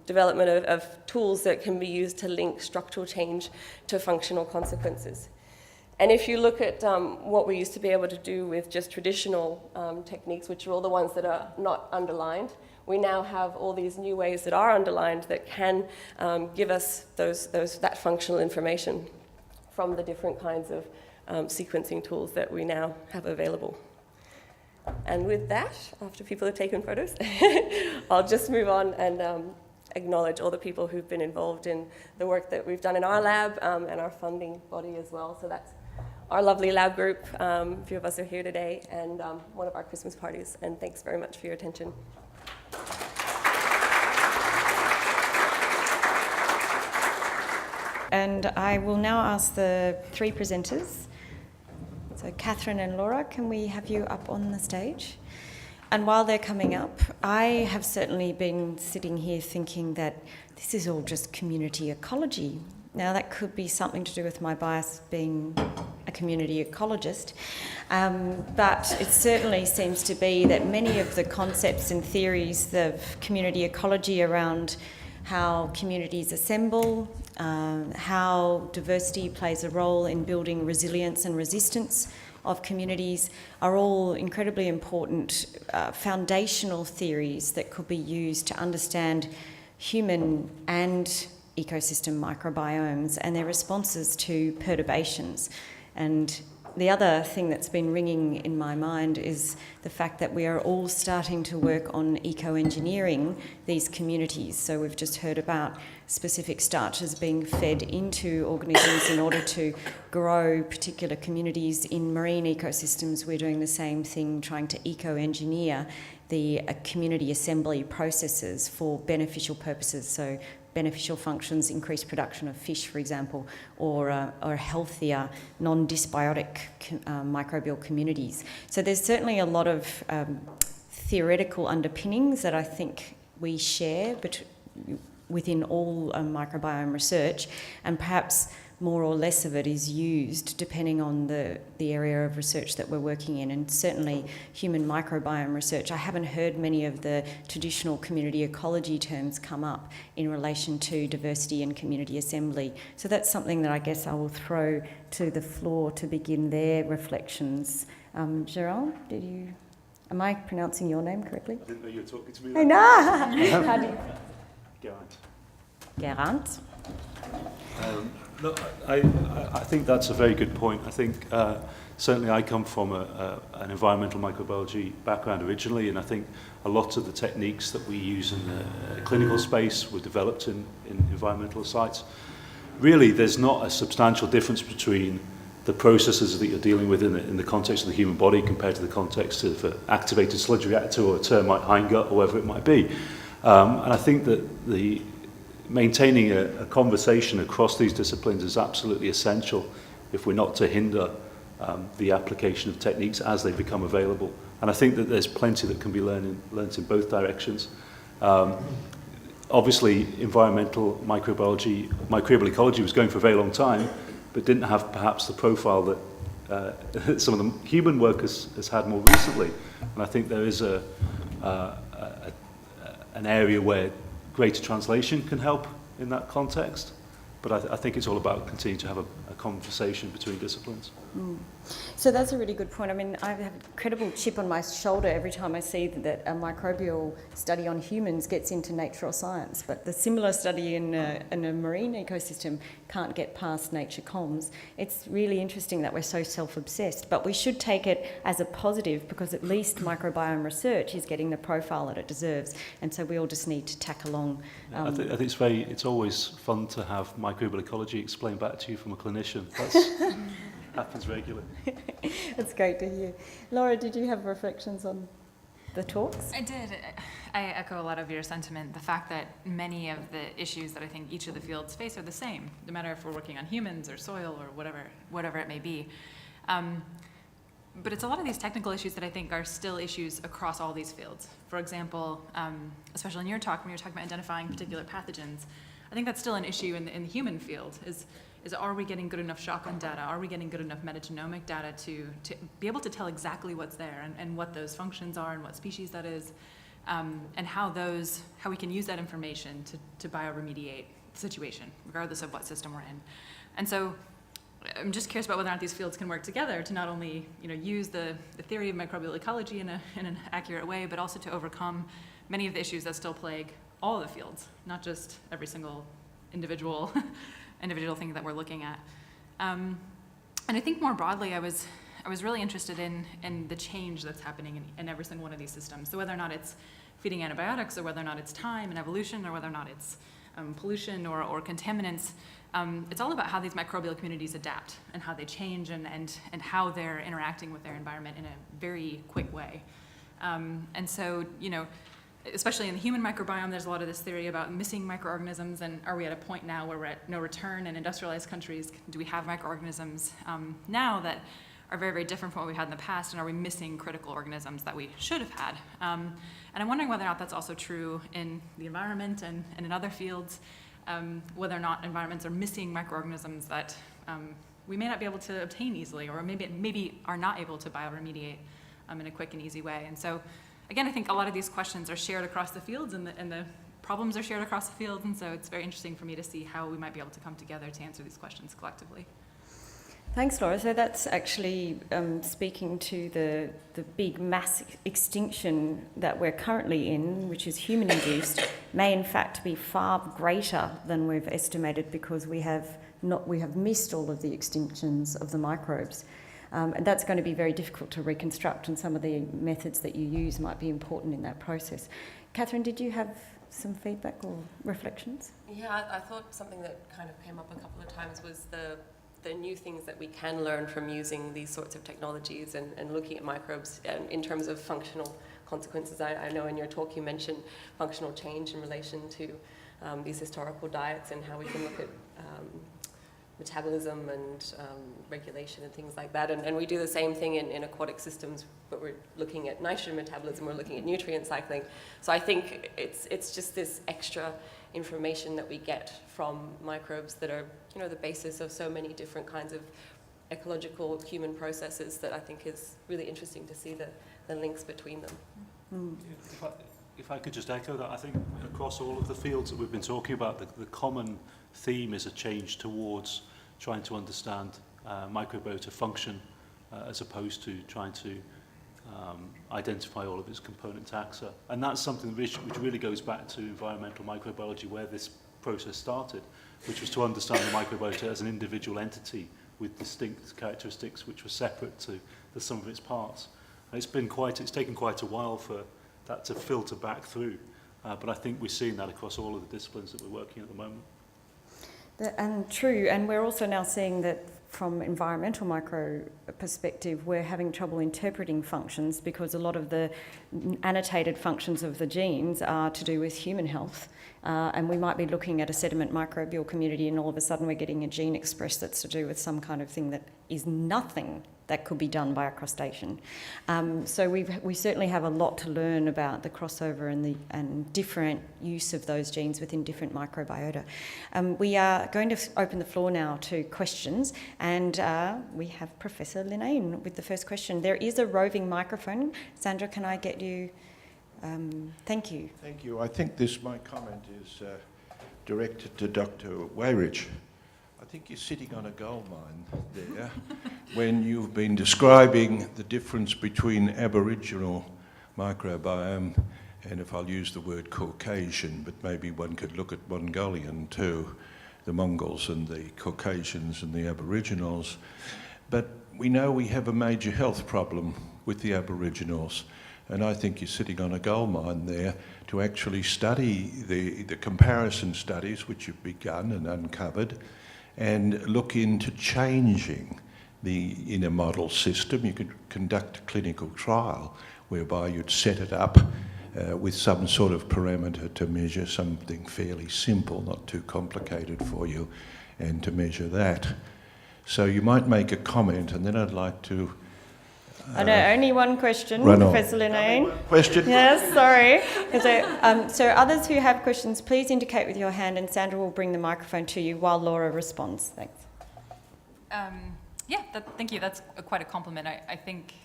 development of tools that can be used to link structural change to functional consequences. And if you look at what we used to be able to do with just traditional techniques, which are all the ones that are not underlined, we now have all these new ways that are underlined that can give us that functional information from the different kinds of sequencing tools that we now have available. And with that, after people have taken photos, I'll just move on and acknowledge all the people who've been involved in the work that we've done in our lab and our funding body as well. So that's our lovely lab group, a few of us are here today, and one of our Christmas parties. And thanks very much for your attention. And I will now ask the three presenters So Catherine and Laura, can we have you up on the stage? And while they're coming up, I have certainly been sitting here thinking that this is all just community ecology. Now, that could be something to do with my bias being a community ecologist, but it certainly seems to be that many of the concepts and theories of community ecology around how communities assemble, how diversity plays a role in building resilience and resistance of communities are all incredibly important foundational theories that could be used to understand human and ecosystem microbiomes and their responses to perturbations. And the other thing that's been ringing in my mind is the fact that we are all starting to work on eco-engineering these communities. So we've just heard about specific starches being fed into organisms in order to grow particular communities. In marine ecosystems, we're doing the same thing, trying to eco-engineer the community assembly processes for beneficial purposes. So beneficial functions, increased production of fish, for example, or healthier, non-dysbiotic microbial communities. So there's certainly a lot of theoretical underpinnings that I think we share within all microbiome research, and perhaps more or less of it is used depending on the area of research that we're working in. And certainly human microbiome research, I haven't heard many of the traditional community ecology terms come up in relation to diversity and community assembly. So that's something that I guess I will throw to the floor to begin their reflections. Gerald, am I pronouncing your name correctly? I didn't know you were talking to me. I know! How do you... Geraint. Geraint. Look, I think that's a very good point. I think certainly I come from an environmental microbiology background originally, and I think a lot of the techniques that we use in the clinical space were developed in environmental sites. Really, there's not a substantial difference between the processes that you're dealing with in the context of the human body compared to the context of an activated sludge reactor or a termite hindgut or whatever it might be. And I think that maintaining a conversation across these disciplines is absolutely essential if we're not to hinder the application of techniques as they become available. And I think that there's plenty that can be learned in both directions. Obviously, environmental microbial ecology was going for a very long time, but didn't have perhaps the profile that some of the human work has had more recently. And I think there is an area where greater translation can help in that context, but I think it's all about continuing to have a conversation between disciplines. So that's a really good point. I mean, I have an incredible chip on my shoulder every time I see that a microbial study on humans gets into Nature or Science, but the similar study in a marine ecosystem can't get past Nature Comms. It's really interesting that we're so self-obsessed, but we should take it as a positive because at least microbiome research is getting the profile that it deserves, and so we all just need to tack along. I think it's always fun to have microbial ecology explained back to you from a clinician. That's happens regularly. That's great to hear. Laura, did you have reflections on the talks? I did. I echo a lot of your sentiment. The fact that many of the issues that I think each of the fields face are the same, no matter if we're working on humans or soil or whatever it may be. But it's a lot of these technical issues that I think are still issues across all these fields. For example, especially in your talk, when you're talking about identifying particular pathogens, I think that's still an issue in the human field, is are we getting good enough shotgun data? Are we getting good enough metagenomic data to be able to tell exactly what's there and what those functions are and what species that is, and how we can use that information to bioremediate the situation, regardless of what system we're in. And so I'm just curious about whether or not these fields can work together to not only use the theory of microbial ecology in an accurate way, but also to overcome many of the issues that still plague all of the fields, not just every single individual thing that we're looking at. And I think more broadly, I was really interested in the change that's happening in every single one of these systems. So whether or not it's feeding antibiotics, or whether or not it's time and evolution, or whether or not it's pollution or contaminants, it's all about how these microbial communities adapt and how they change and how they're interacting with their environment in a very quick way. And so, especially in the human microbiome, there's a lot of this theory about missing microorganisms, and are we at a point now where we're at no return in industrialized countries? Do we have microorganisms now that are very, very different from what we had in the past, and are we missing critical organisms that we should have had? And I'm wondering whether or not that's also true in the environment and in other fields, whether or not environments are missing microorganisms that we may not be able to obtain easily, or maybe are not able to bioremediate in a quick and easy way. And so, again, I think a lot of these questions are shared across the fields, and the problems are shared across the fields, and so it's very interesting for me to see how we might be able to come together to answer these questions collectively. Thanks, Laura. So that's actually speaking to the big mass extinction that we're currently in, which is human-induced, may in fact be far greater than we've estimated, because we have missed all of the extinctions of the microbes. And that's going to be very difficult to reconstruct, and some of the methods that you use might be important in that process. Catherine, did you have some feedback or reflections? Yeah, I thought something that kind of came up a couple of times was the new things that we can learn from using these sorts of technologies and looking at microbes in terms of functional consequences. I know in your talk you mentioned functional change in relation to these historical diets, and how we can look at metabolism and regulation and things like that. And we do the same thing in aquatic systems, but we're looking at nitrogen metabolism, we're looking at nutrient cycling. So I think it's just this extra information that we get from microbes that are, you know, the basis of so many different kinds of ecological human processes, that I think is really interesting to see the links between them. Mm. If I could just echo that, I think across all of the fields that we've been talking about, the common theme is a change towards trying to understand microbiota function as opposed to trying to identify all of its component taxa. And that's something which really goes back to environmental microbiology, where this process started, which was to understand the microbiota as an individual entity with distinct characteristics which were separate to the sum of its parts. And it's taken quite a while for that to filter back through, but I think we're seeing that across all of the disciplines that we're working at the moment. And true, and we're also now seeing that from environmental micro perspective, we're having trouble interpreting functions, because a lot of the annotated functions of the genes are to do with human health. And we might be looking at a sediment microbial community, and all of a sudden we're getting a gene expressed that's to do with some kind of thing that is nothing that could be done by a crustacean. So we certainly have a lot to learn about the crossover and different use of those genes within different microbiota. We are going to open the floor now to questions, and we have Professor Linnane with the first question. There is a roving microphone. Sandra, can I get you? Thank you. Thank you. I think my comment is directed to Dr. Wayridge. I think you're sitting on a gold mine there when you've been describing the difference between Aboriginal microbiome and, if I'll use the word Caucasian, but maybe one could look at Mongolian too, the Mongols and the Caucasians and the Aboriginals. But we know we have a major health problem with the Aboriginals. And I think you're sitting on a gold mine there to actually study the comparison studies which you've begun and uncovered, and look into changing in a model system. You could conduct a clinical trial whereby you'd set it up with some sort of parameter to measure something fairly simple, not too complicated for you, and to measure that. So you might make a comment, and then I'd like to I know, only one question, Professor Linnane. Question? Yes, sorry. So others who have questions, please indicate with your hand, and Sandra will bring the microphone to you while Laura responds. Thanks. Thank you. That's quite a compliment. I think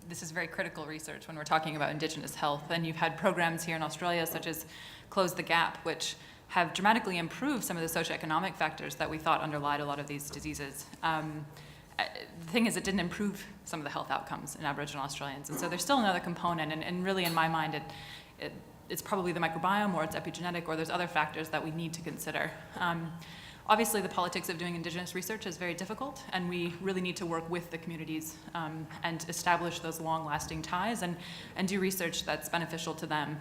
this is very critical research when we're talking about Indigenous health. And you've had programs here in Australia, such as Close the Gap, which have dramatically improved some of the socioeconomic factors that we thought underlied a lot of these diseases. The thing is, it didn't improve some of the health outcomes in Aboriginal Australians. And so there's still another component, and really in my mind, it's probably the microbiome, or it's epigenetic, or there's other factors that we need to consider. Obviously, the politics of doing Indigenous research is very difficult, and we really need to work with the communities and establish those long-lasting ties and do research that's beneficial to them,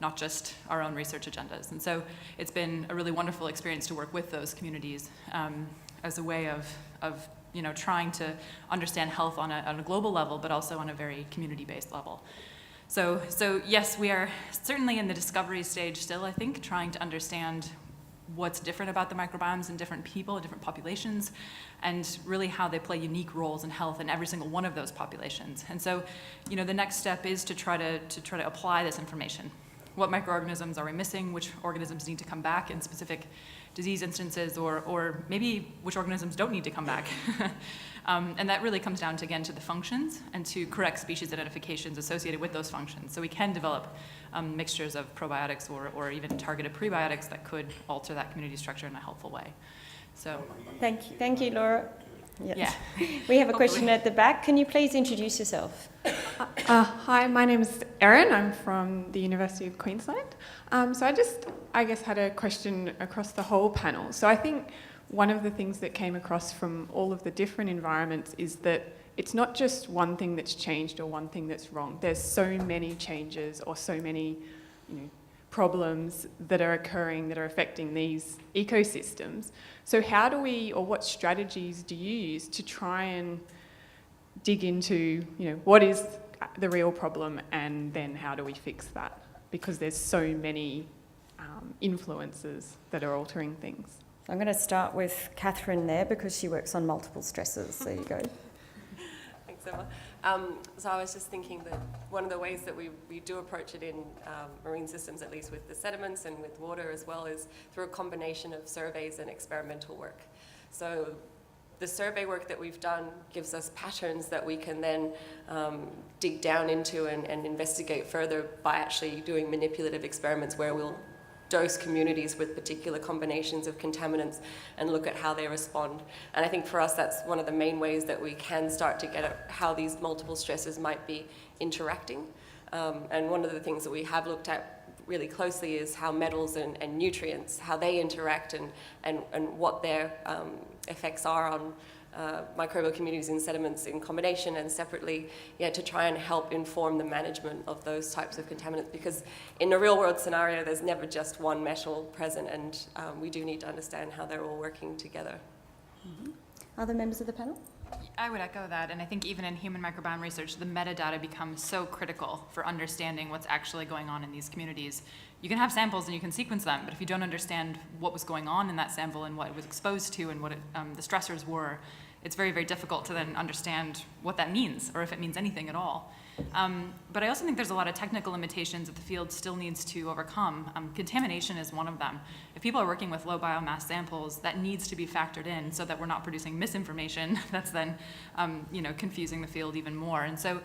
not just our own research agendas. And so it's been a really wonderful experience to work with those communities as a way of trying to understand health on a global level, but also on a very community-based level. So yes, we are certainly in the discovery stage still, I think, trying to understand what's different about the microbiomes in different people, different populations, and really how they play unique roles in health in every single one of those populations. And so, the next step is to try to apply this information. What microorganisms are we missing? Which organisms need to come back in specific disease instances, or maybe which organisms don't need to come back? And that really comes down to, again, to the functions and to correct species identifications associated with those functions. So we can develop mixtures of probiotics or even targeted prebiotics that could alter that community structure in a helpful way. So Thank you, Laura. Yes. Yeah. We have a question at the back. Can you please introduce yourself? Hi, my name is Erin. I'm from the University of Queensland. So I guess, had a question across the whole panel. So I think one of the things that came across from all of the different environments is that it's not just one thing that's changed or one thing that's wrong. There's so many changes or so many, problems that are occurring that are affecting these ecosystems. So how do we, or what strategies do you use to try and dig into, what is the real problem, and then how do we fix that? Because there's so many influences that are altering things. I'm going to start with Catherine there because she works on multiple stresses. There you go. Thanks, Emma. So I was just thinking that one of the ways that we do approach it in marine systems, at least with the sediments and with water as well, is through a combination of surveys and experimental work. So the survey work that we've done gives us patterns that we can then dig down into and investigate further by actually doing manipulative experiments where we'll dose communities with particular combinations of contaminants and look at how they respond. And I think for us that's one of the main ways that we can start to get at how these multiple stresses might be interacting. And one of the things that we have looked at really closely is how metals and nutrients, how they interact and what their effects are on microbial communities in sediments in combination and separately, to try and help inform the management of those types of contaminants, because in a real world scenario there's never just one metal present, and we do need to understand how they're all working together. Mm-hmm. Other members of the panel? I would echo that, and I think even in human microbiome research, the metadata becomes so critical for understanding what's actually going on in these communities. You can have samples and you can sequence them, but if you don't understand what was going on in that sample and what it was exposed to and what the stressors were, it's very, very difficult to then understand what that means, or if it means anything at all. But I also think there's a lot of technical limitations that the field still needs to overcome. Contamination is one of them. If people are working with low biomass samples, that needs to be factored in so that we're not producing misinformation that's then confusing the field even more. And so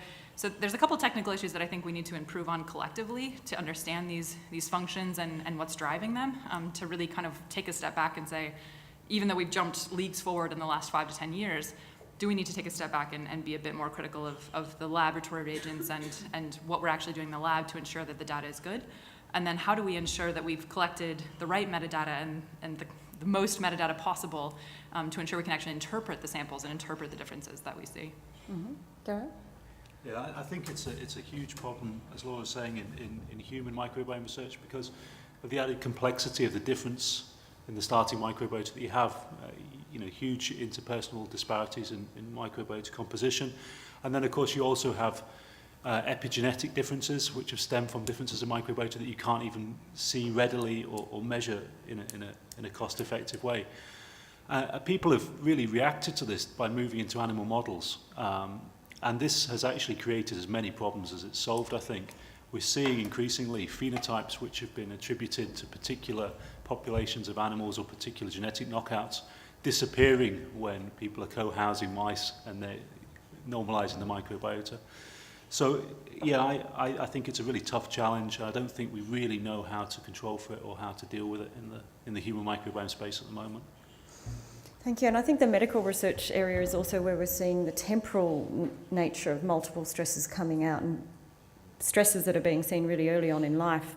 there's a couple technical issues that I think we need to improve on collectively to understand these functions and what's driving them, to really kind of take a step back and say, even though we've jumped leagues forward in the last 5 to 10 years, do we need to take a step back and be a bit more critical of the laboratory reagents and what we're actually doing in the lab to ensure that the data is good? And then how do we ensure that we've collected the right metadata and the most metadata possible to ensure we can actually interpret the samples and interpret the differences that we see? Mm-hmm. Gareth? Yeah, I think it's a huge problem, as Laura was saying, in human microbiome research, because of the added complexity of the difference in the starting microbiota that you have, huge interpersonal disparities in microbiota composition. And then, of course, you also have epigenetic differences, which have stemmed from differences in microbiota that you can't even see readily or measure in a cost-effective way. People have really reacted to this by moving into animal models. And this has actually created as many problems as it's solved, I think. We're seeing increasingly phenotypes which have been attributed to particular populations of animals or particular genetic knockouts disappearing when people are co-housing mice and they're normalizing the microbiota. So, I think it's a really tough challenge. I don't think we really know how to control for it or how to deal with it in the human microbiome space at the moment. Thank you. And I think the medical research area is also where we're seeing the temporal nature of multiple stresses coming out, and stresses that are being seen really early on in life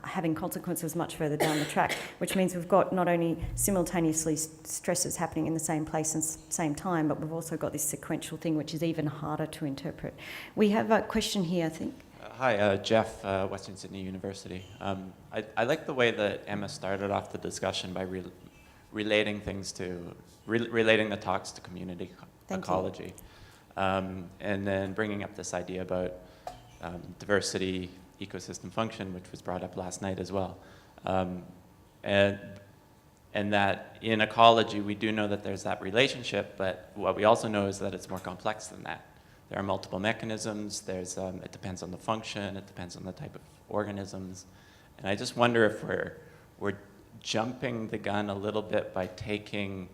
having consequences much further down the track, which means we've got not only simultaneously stresses happening in the same place and same time, but we've also got this sequential thing which is even harder to interpret. We have a question here, I think. Hi, Jeff, Western Sydney University. I like the way that Emma started off the discussion by relating the talks to community ecology, and then bringing up this idea about diversity, ecosystem function, which was brought up last night as well. And that in ecology, we do know that there's that relationship, but what we also know is that it's more complex than that. There are multiple mechanisms, it depends on the function, it depends on the type of organisms. And I just wonder if we're jumping the gun a little bit by taking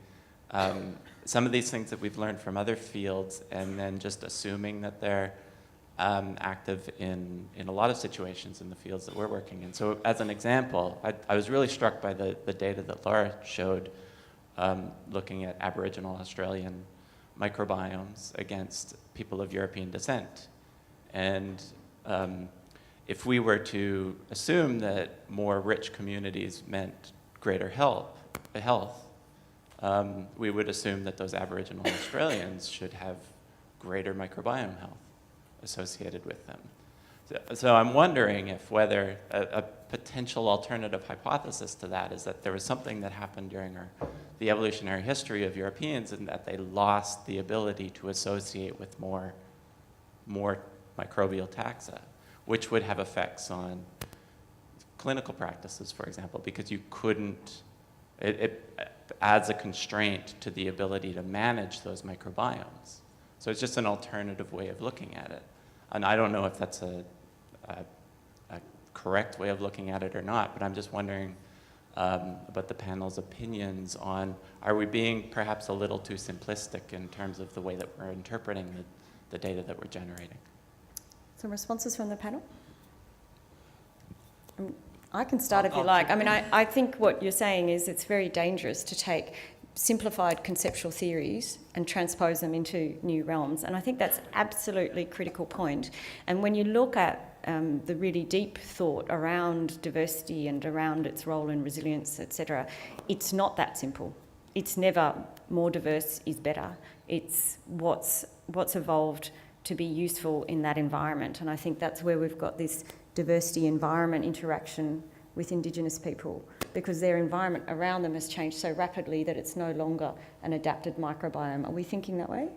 some of these things that we've learned from other fields and then just assuming that they're active in a lot of situations in the fields that we're working in. So as an example, I was really struck by the data that Laura showed looking at Aboriginal Australian microbiomes against people of European descent. And if we were to assume that more rich communities meant greater health, we would assume that those Aboriginal Australians should have greater microbiome health associated with them. So I'm wondering if whether a potential alternative hypothesis to that is that there was something that happened during the evolutionary history of Europeans and that they lost the ability to associate with more microbial taxa, which would have effects on clinical practices, for example, because you couldn't, it adds a constraint to the ability to manage those microbiomes. So it's just an alternative way of looking at it. And I don't know if that's a correct way of looking at it or not, but I'm just wondering about the panel's opinions on, are we being perhaps a little too simplistic in terms of the way that we're interpreting the data that we're generating? Some responses from the panel? I can start if you like. I mean, I think what you're saying is it's very dangerous to take simplified conceptual theories and transpose them into new realms. And I think that's absolutely critical point. And when you look at the really deep thought around diversity and around its role in resilience, etc., it's not that simple. It's never more diverse is better. It's what's evolved to be useful in that environment. And I think that's where we've got this diversity environment interaction with Indigenous people, because their environment around them has changed so rapidly that it's no longer an adapted microbiome. Are we thinking that way?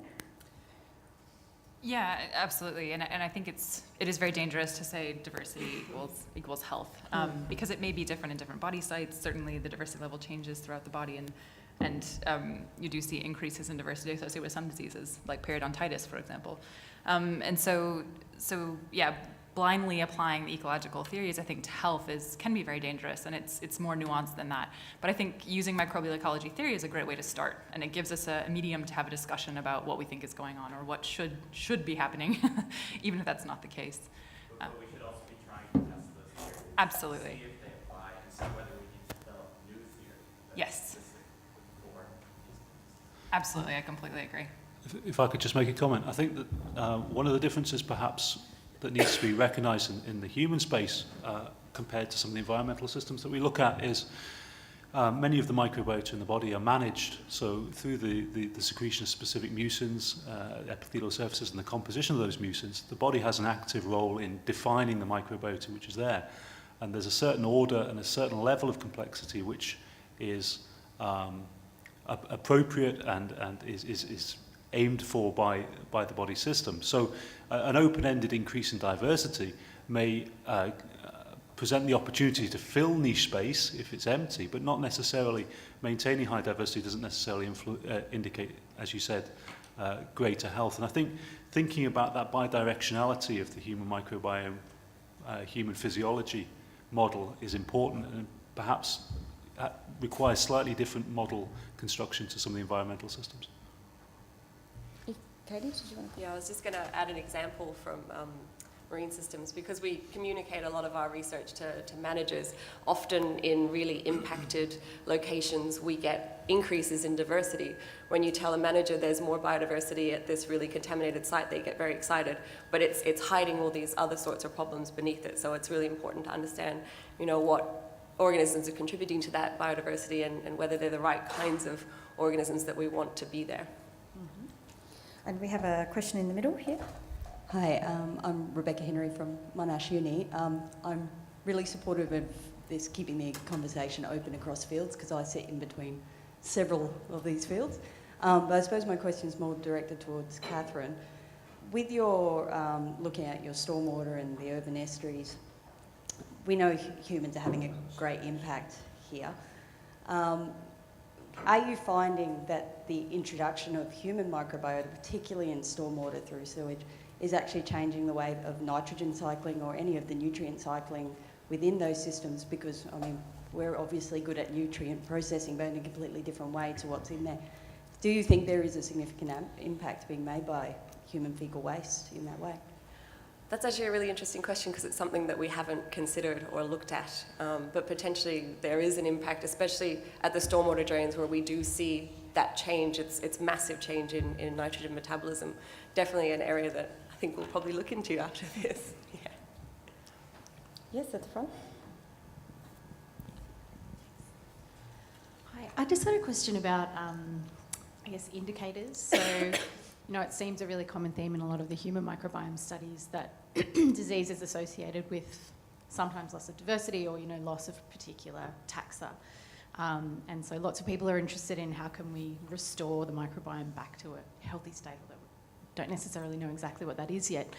Yeah, absolutely. And I think it is very dangerous to say diversity equals health, because it may be different in different body sites. Certainly the diversity level changes throughout the body, and you do see increases in diversity associated with some diseases, like periodontitis, for example. And so yeah, blindly applying the ecological theories, I think, to health can be very dangerous, and it's more nuanced than that. But I think using microbial ecology theory is a great way to start, and it gives us a medium to have a discussion about what we think is going on or what should be happening, even if that's not the case. But we should also be trying to test those theories. Absolutely. See if they apply and see whether we need to develop new theory. Yes. Absolutely, I completely agree. If I could just make a comment, I think that one of the differences perhaps that needs to be recognised in the human space compared to some of the environmental systems that we look at is many of the microbiota in the body are managed. So through the secretion of specific mucins, epithelial surfaces and the composition of those mucins, the body has an active role in defining the microbiota which is there. And there's a certain order and a certain level of complexity which is appropriate and is aimed for by the body system. So an open-ended increase in diversity may present the opportunity to fill niche space if it's empty, but not necessarily maintaining high diversity doesn't necessarily indicate, as you said, greater health. And I think thinking about that bidirectionality of the human microbiome, human physiology model is important, and perhaps requires slightly different model construction to some of the environmental systems. Katie, did you want to? Yeah, I was just going to add an example from marine systems, because we communicate a lot of our research to managers. Often in really impacted locations, we get increases in diversity. When you tell a manager there's more biodiversity at this really contaminated site, they get very excited, but it's hiding all these other sorts of problems beneath it. So it's really important to understand, what organisms are contributing to that biodiversity and whether they're the right kinds of organisms that we want to be there. And we have a question in the middle here. Hi, I'm Rebecca Henry from Monash Uni. I'm really supportive of this, keeping the conversation open across fields, because I sit in between several of these fields. But I suppose my question is more directed towards Catherine. With your looking at your stormwater and the urban estuaries, we know humans are having a great impact here. Are you finding that the introduction of human microbiota, particularly in stormwater through sewage, is actually changing the way of nitrogen cycling or any of the nutrient cycling within those systems? Because, I mean, we're obviously good at nutrient processing, but in a completely different way to what's in there. Do you think there is a significant impact being made by human fecal waste in that way? That's actually a really interesting question because it's something that we haven't considered or looked at. But potentially there is an impact, especially at the stormwater drains where we do see that change. It's massive change in nitrogen metabolism. Definitely an area that I think we'll probably look into after this. Yeah. Yes, at the front. Hi, I just had a question about, I guess, indicators. So, you know, it seems a really common theme in a lot of the human microbiome studies that disease is associated with sometimes loss of diversity or, you know, loss of particular taxa. And so lots of people are interested in how can we restore the microbiome back to a healthy state, although we don't necessarily know exactly what that is yet.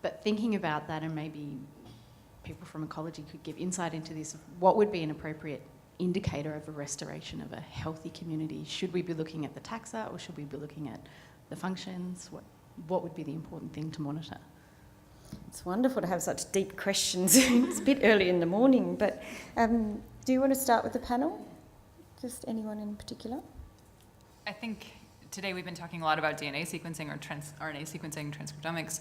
But thinking about that, and maybe people from ecology could give insight into this, what would be an appropriate indicator of a restoration of a healthy community? Should we be looking at the taxa or should we be looking at the functions? What would be the important thing to monitor? It's wonderful to have such deep questions. It's a bit early in the morning, but do you want to start with the panel? Just anyone in particular? I think today we've been talking a lot about DNA sequencing or RNA sequencing, transcriptomics,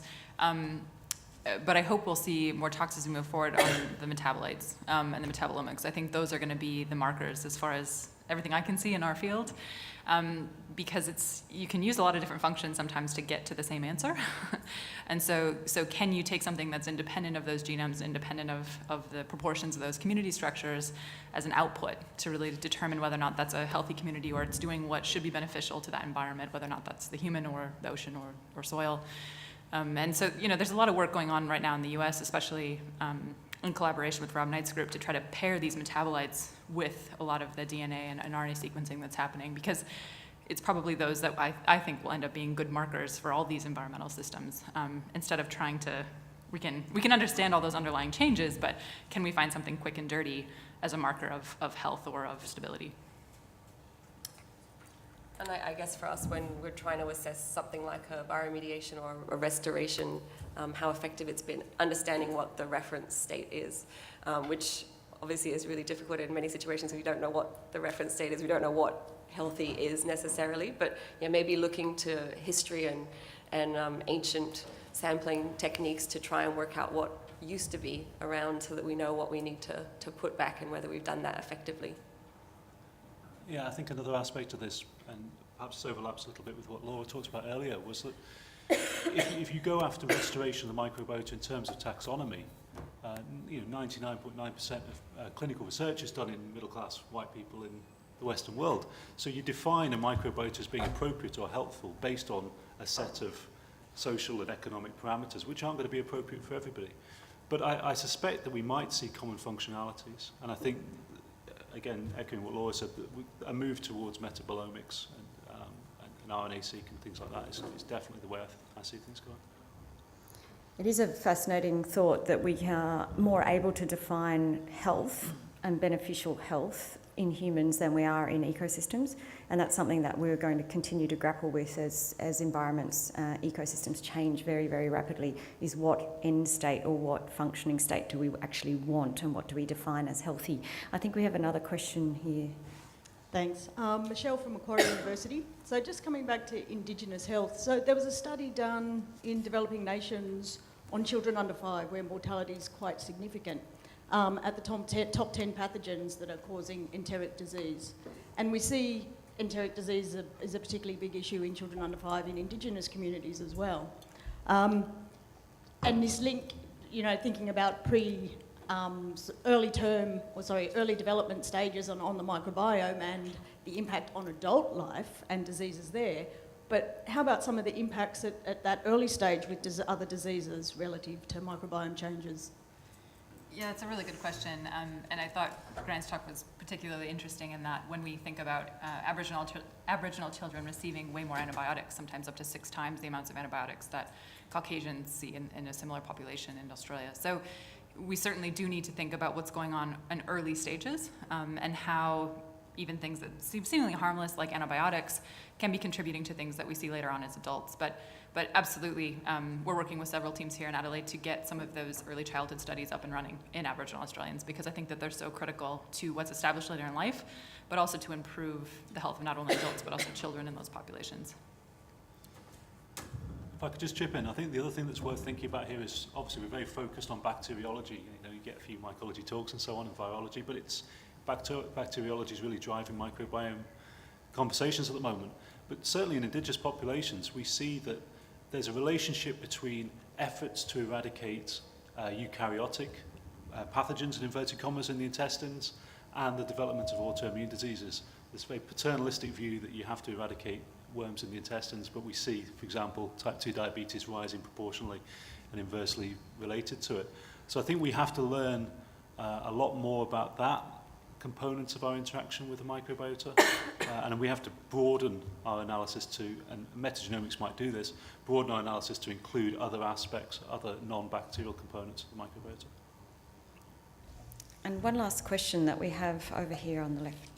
but I hope we'll see more talks as we move forward on the metabolites and the metabolomics. I think those are going to be the markers as far as everything I can see in our field, because you can use a lot of different functions sometimes to get to the same answer. And so can you take something that's independent of those genomes, independent of the proportions of those community structures as an output to really determine whether or not that's a healthy community or it's doing what should be beneficial to that environment, whether or not that's the human or the ocean or soil. And so, you know, there's a lot of work going on right now in the US, especially in collaboration with Rob Knight's group, to try to pair these metabolites with a lot of the DNA and RNA sequencing that's happening, because it's probably those that I think will end up being good markers for all these environmental systems, instead of trying to, we can understand all those underlying changes, but can we find something quick and dirty as a marker of health or of stability? And I guess for us, when we're trying to assess something like a bioremediation or a restoration, how effective it's been, understanding what the reference state is, which obviously is really difficult in many situations. We don't know what the reference state is. We don't know what healthy is necessarily, but yeah, maybe looking to history and ancient sampling techniques to try and work out what used to be around so that we know what we need to put back and whether we've done that effectively. Yeah, I think another aspect of this, and perhaps overlaps a little bit with what Laura talked about earlier, was that if you go after restoration of the microbiota in terms of taxonomy, 99.9% of clinical research is done in middle-class white people in the Western world. So you define a microbiota as being appropriate or helpful based on a set of social and economic parameters, which aren't going to be appropriate for everybody. But I suspect that we might see common functionalities, and I think, again, echoing what Laura said, that a move towards metabolomics and RNA-seq and things like that is definitely the way I see things going. It is a fascinating thought that we are more able to define health and beneficial health in humans than we are in ecosystems, and that's something that we're going to continue to grapple with as environments, ecosystems change very, very rapidly, is what end state or what functioning state do we actually want and what do we define as healthy. I think we have another question here. Thanks. Michelle from Macquarie University. So just coming back to Indigenous health. So there was a study done in developing nations on children under 5 where mortality is quite significant at the top 10 pathogens that are causing enteric disease. And we see enteric disease is a particularly big issue in children under 5 in Indigenous communities as well. And this link, you know, thinking about early development stages on the microbiome and the impact on adult life and diseases there. But how about some of the impacts at that early stage with other diseases relative to microbiome changes? Yeah, it's a really good question, and I thought Grant's talk was particularly interesting in that when we think about Aboriginal children receiving way more antibiotics, sometimes up to 6 times the amounts of antibiotics that Caucasians see in a similar population in Australia. So we certainly do need to think about what's going on in early stages, and how even things that seem seemingly harmless, like antibiotics, can be contributing to things that we see later on as adults. But absolutely, we're working with several teams here in Adelaide to get some of those early childhood studies up and running in Aboriginal Australians, because I think that they're so critical to what's established later in life, but also to improve the health of not only adults, but also children in those populations. If I could just chip in, I think the other thing that's worth thinking about here is, obviously we're very focused on bacteriology. You get a few mycology talks and so on, and virology, but it's bacteriology is really driving microbiome conversations at the moment. But certainly in indigenous populations, we see that there's a relationship between efforts to eradicate eukaryotic pathogens, in inverted commas, in the intestines, and the development of autoimmune diseases. This very paternalistic view that you have to eradicate worms in the intestines, but we see, for example, type 2 diabetes rising proportionally and inversely related to it. So I think we have to learn a lot more about that component of our interaction with the microbiota, and we have to broaden our analysis to, and metagenomics might do this, broaden our analysis to include other aspects, other non-bacterial components of the microbiota. And one last question that we have over here on the left.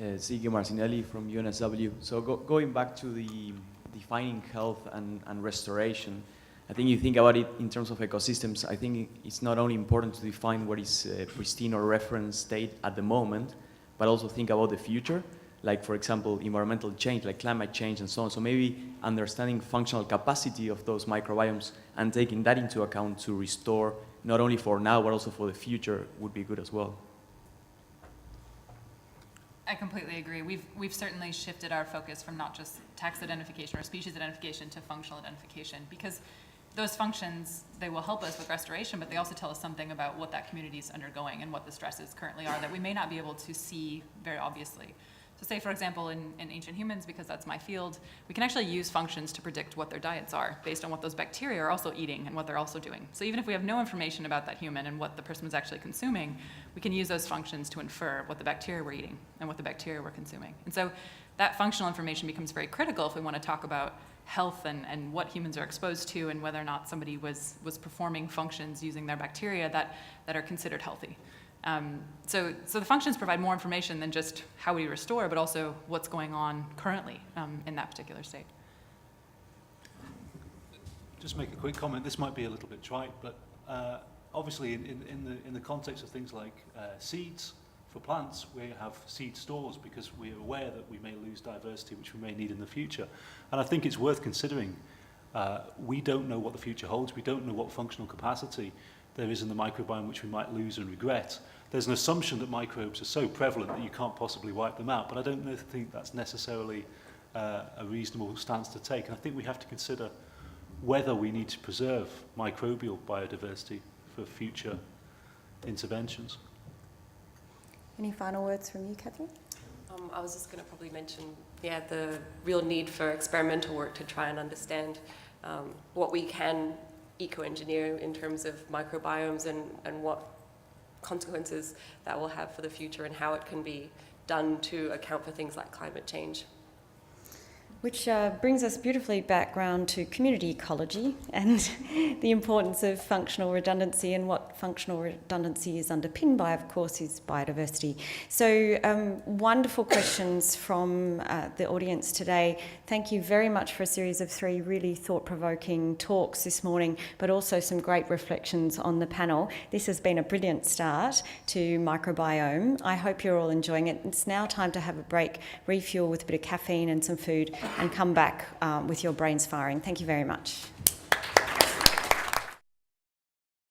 Ziggy Marcinelli from UNSW. So going back to the defining health and restoration, I think you think about it in terms of ecosystems. I think it's not only important to define what is pristine or reference state at the moment, but also think about the future, like, for example, environmental change, like climate change and so on. So maybe understanding functional capacity of those microbiomes and taking that into account to restore, not only for now, but also for the future, would be good as well. I completely agree. We've certainly shifted our focus from not just tax identification or species identification to functional identification, because those functions, they will help us with restoration, but they also tell us something about what that community is undergoing and what the stresses currently are that we may not be able to see very obviously. So say, for example, in ancient humans, because that's my field, we can actually use functions to predict what their diets are based on what those bacteria are also eating and what they're also doing. So even if we have no information about that human and what the person was actually consuming, we can use those functions to infer what the bacteria we're eating and what the bacteria we're consuming. And so that functional information becomes very critical if we want to talk about health and what humans are exposed to and whether or not somebody was performing functions using their bacteria that are considered healthy. So the functions provide more information than just how we restore, but also what's going on currently in that particular state. Just make a quick comment. This might be a little bit trite, but obviously in the context of things like seeds for plants, we have seed stores because we're aware that we may lose diversity, which we may need in the future. And I think it's worth considering. We don't know what the future holds. We don't know what functional capacity there is in the microbiome which we might lose and regret. There's an assumption that microbes are so prevalent that you can't possibly wipe them out, but I don't think that's necessarily a reasonable stance to take. And I think we have to consider whether we need to preserve microbial biodiversity for future interventions. Any final words from you, Catherine? I was just going to probably mention, the real need for experimental work to try and understand what we can eco-engineer in terms of microbiomes and what consequences that will have for the future and how it can be done to account for things like climate change. Which brings us beautifully back round to community ecology and the importance of functional redundancy, and what functional redundancy is underpinned by, of course, is biodiversity. So wonderful questions from the audience today. Thank you very much for a series of 3 really thought-provoking talks this morning, but also some great reflections on the panel. This has been a brilliant start to microbiome. I hope you're all enjoying it. It's now time to have a break, refuel with a bit of caffeine and some food, and come back with your brains firing. Thank you very much.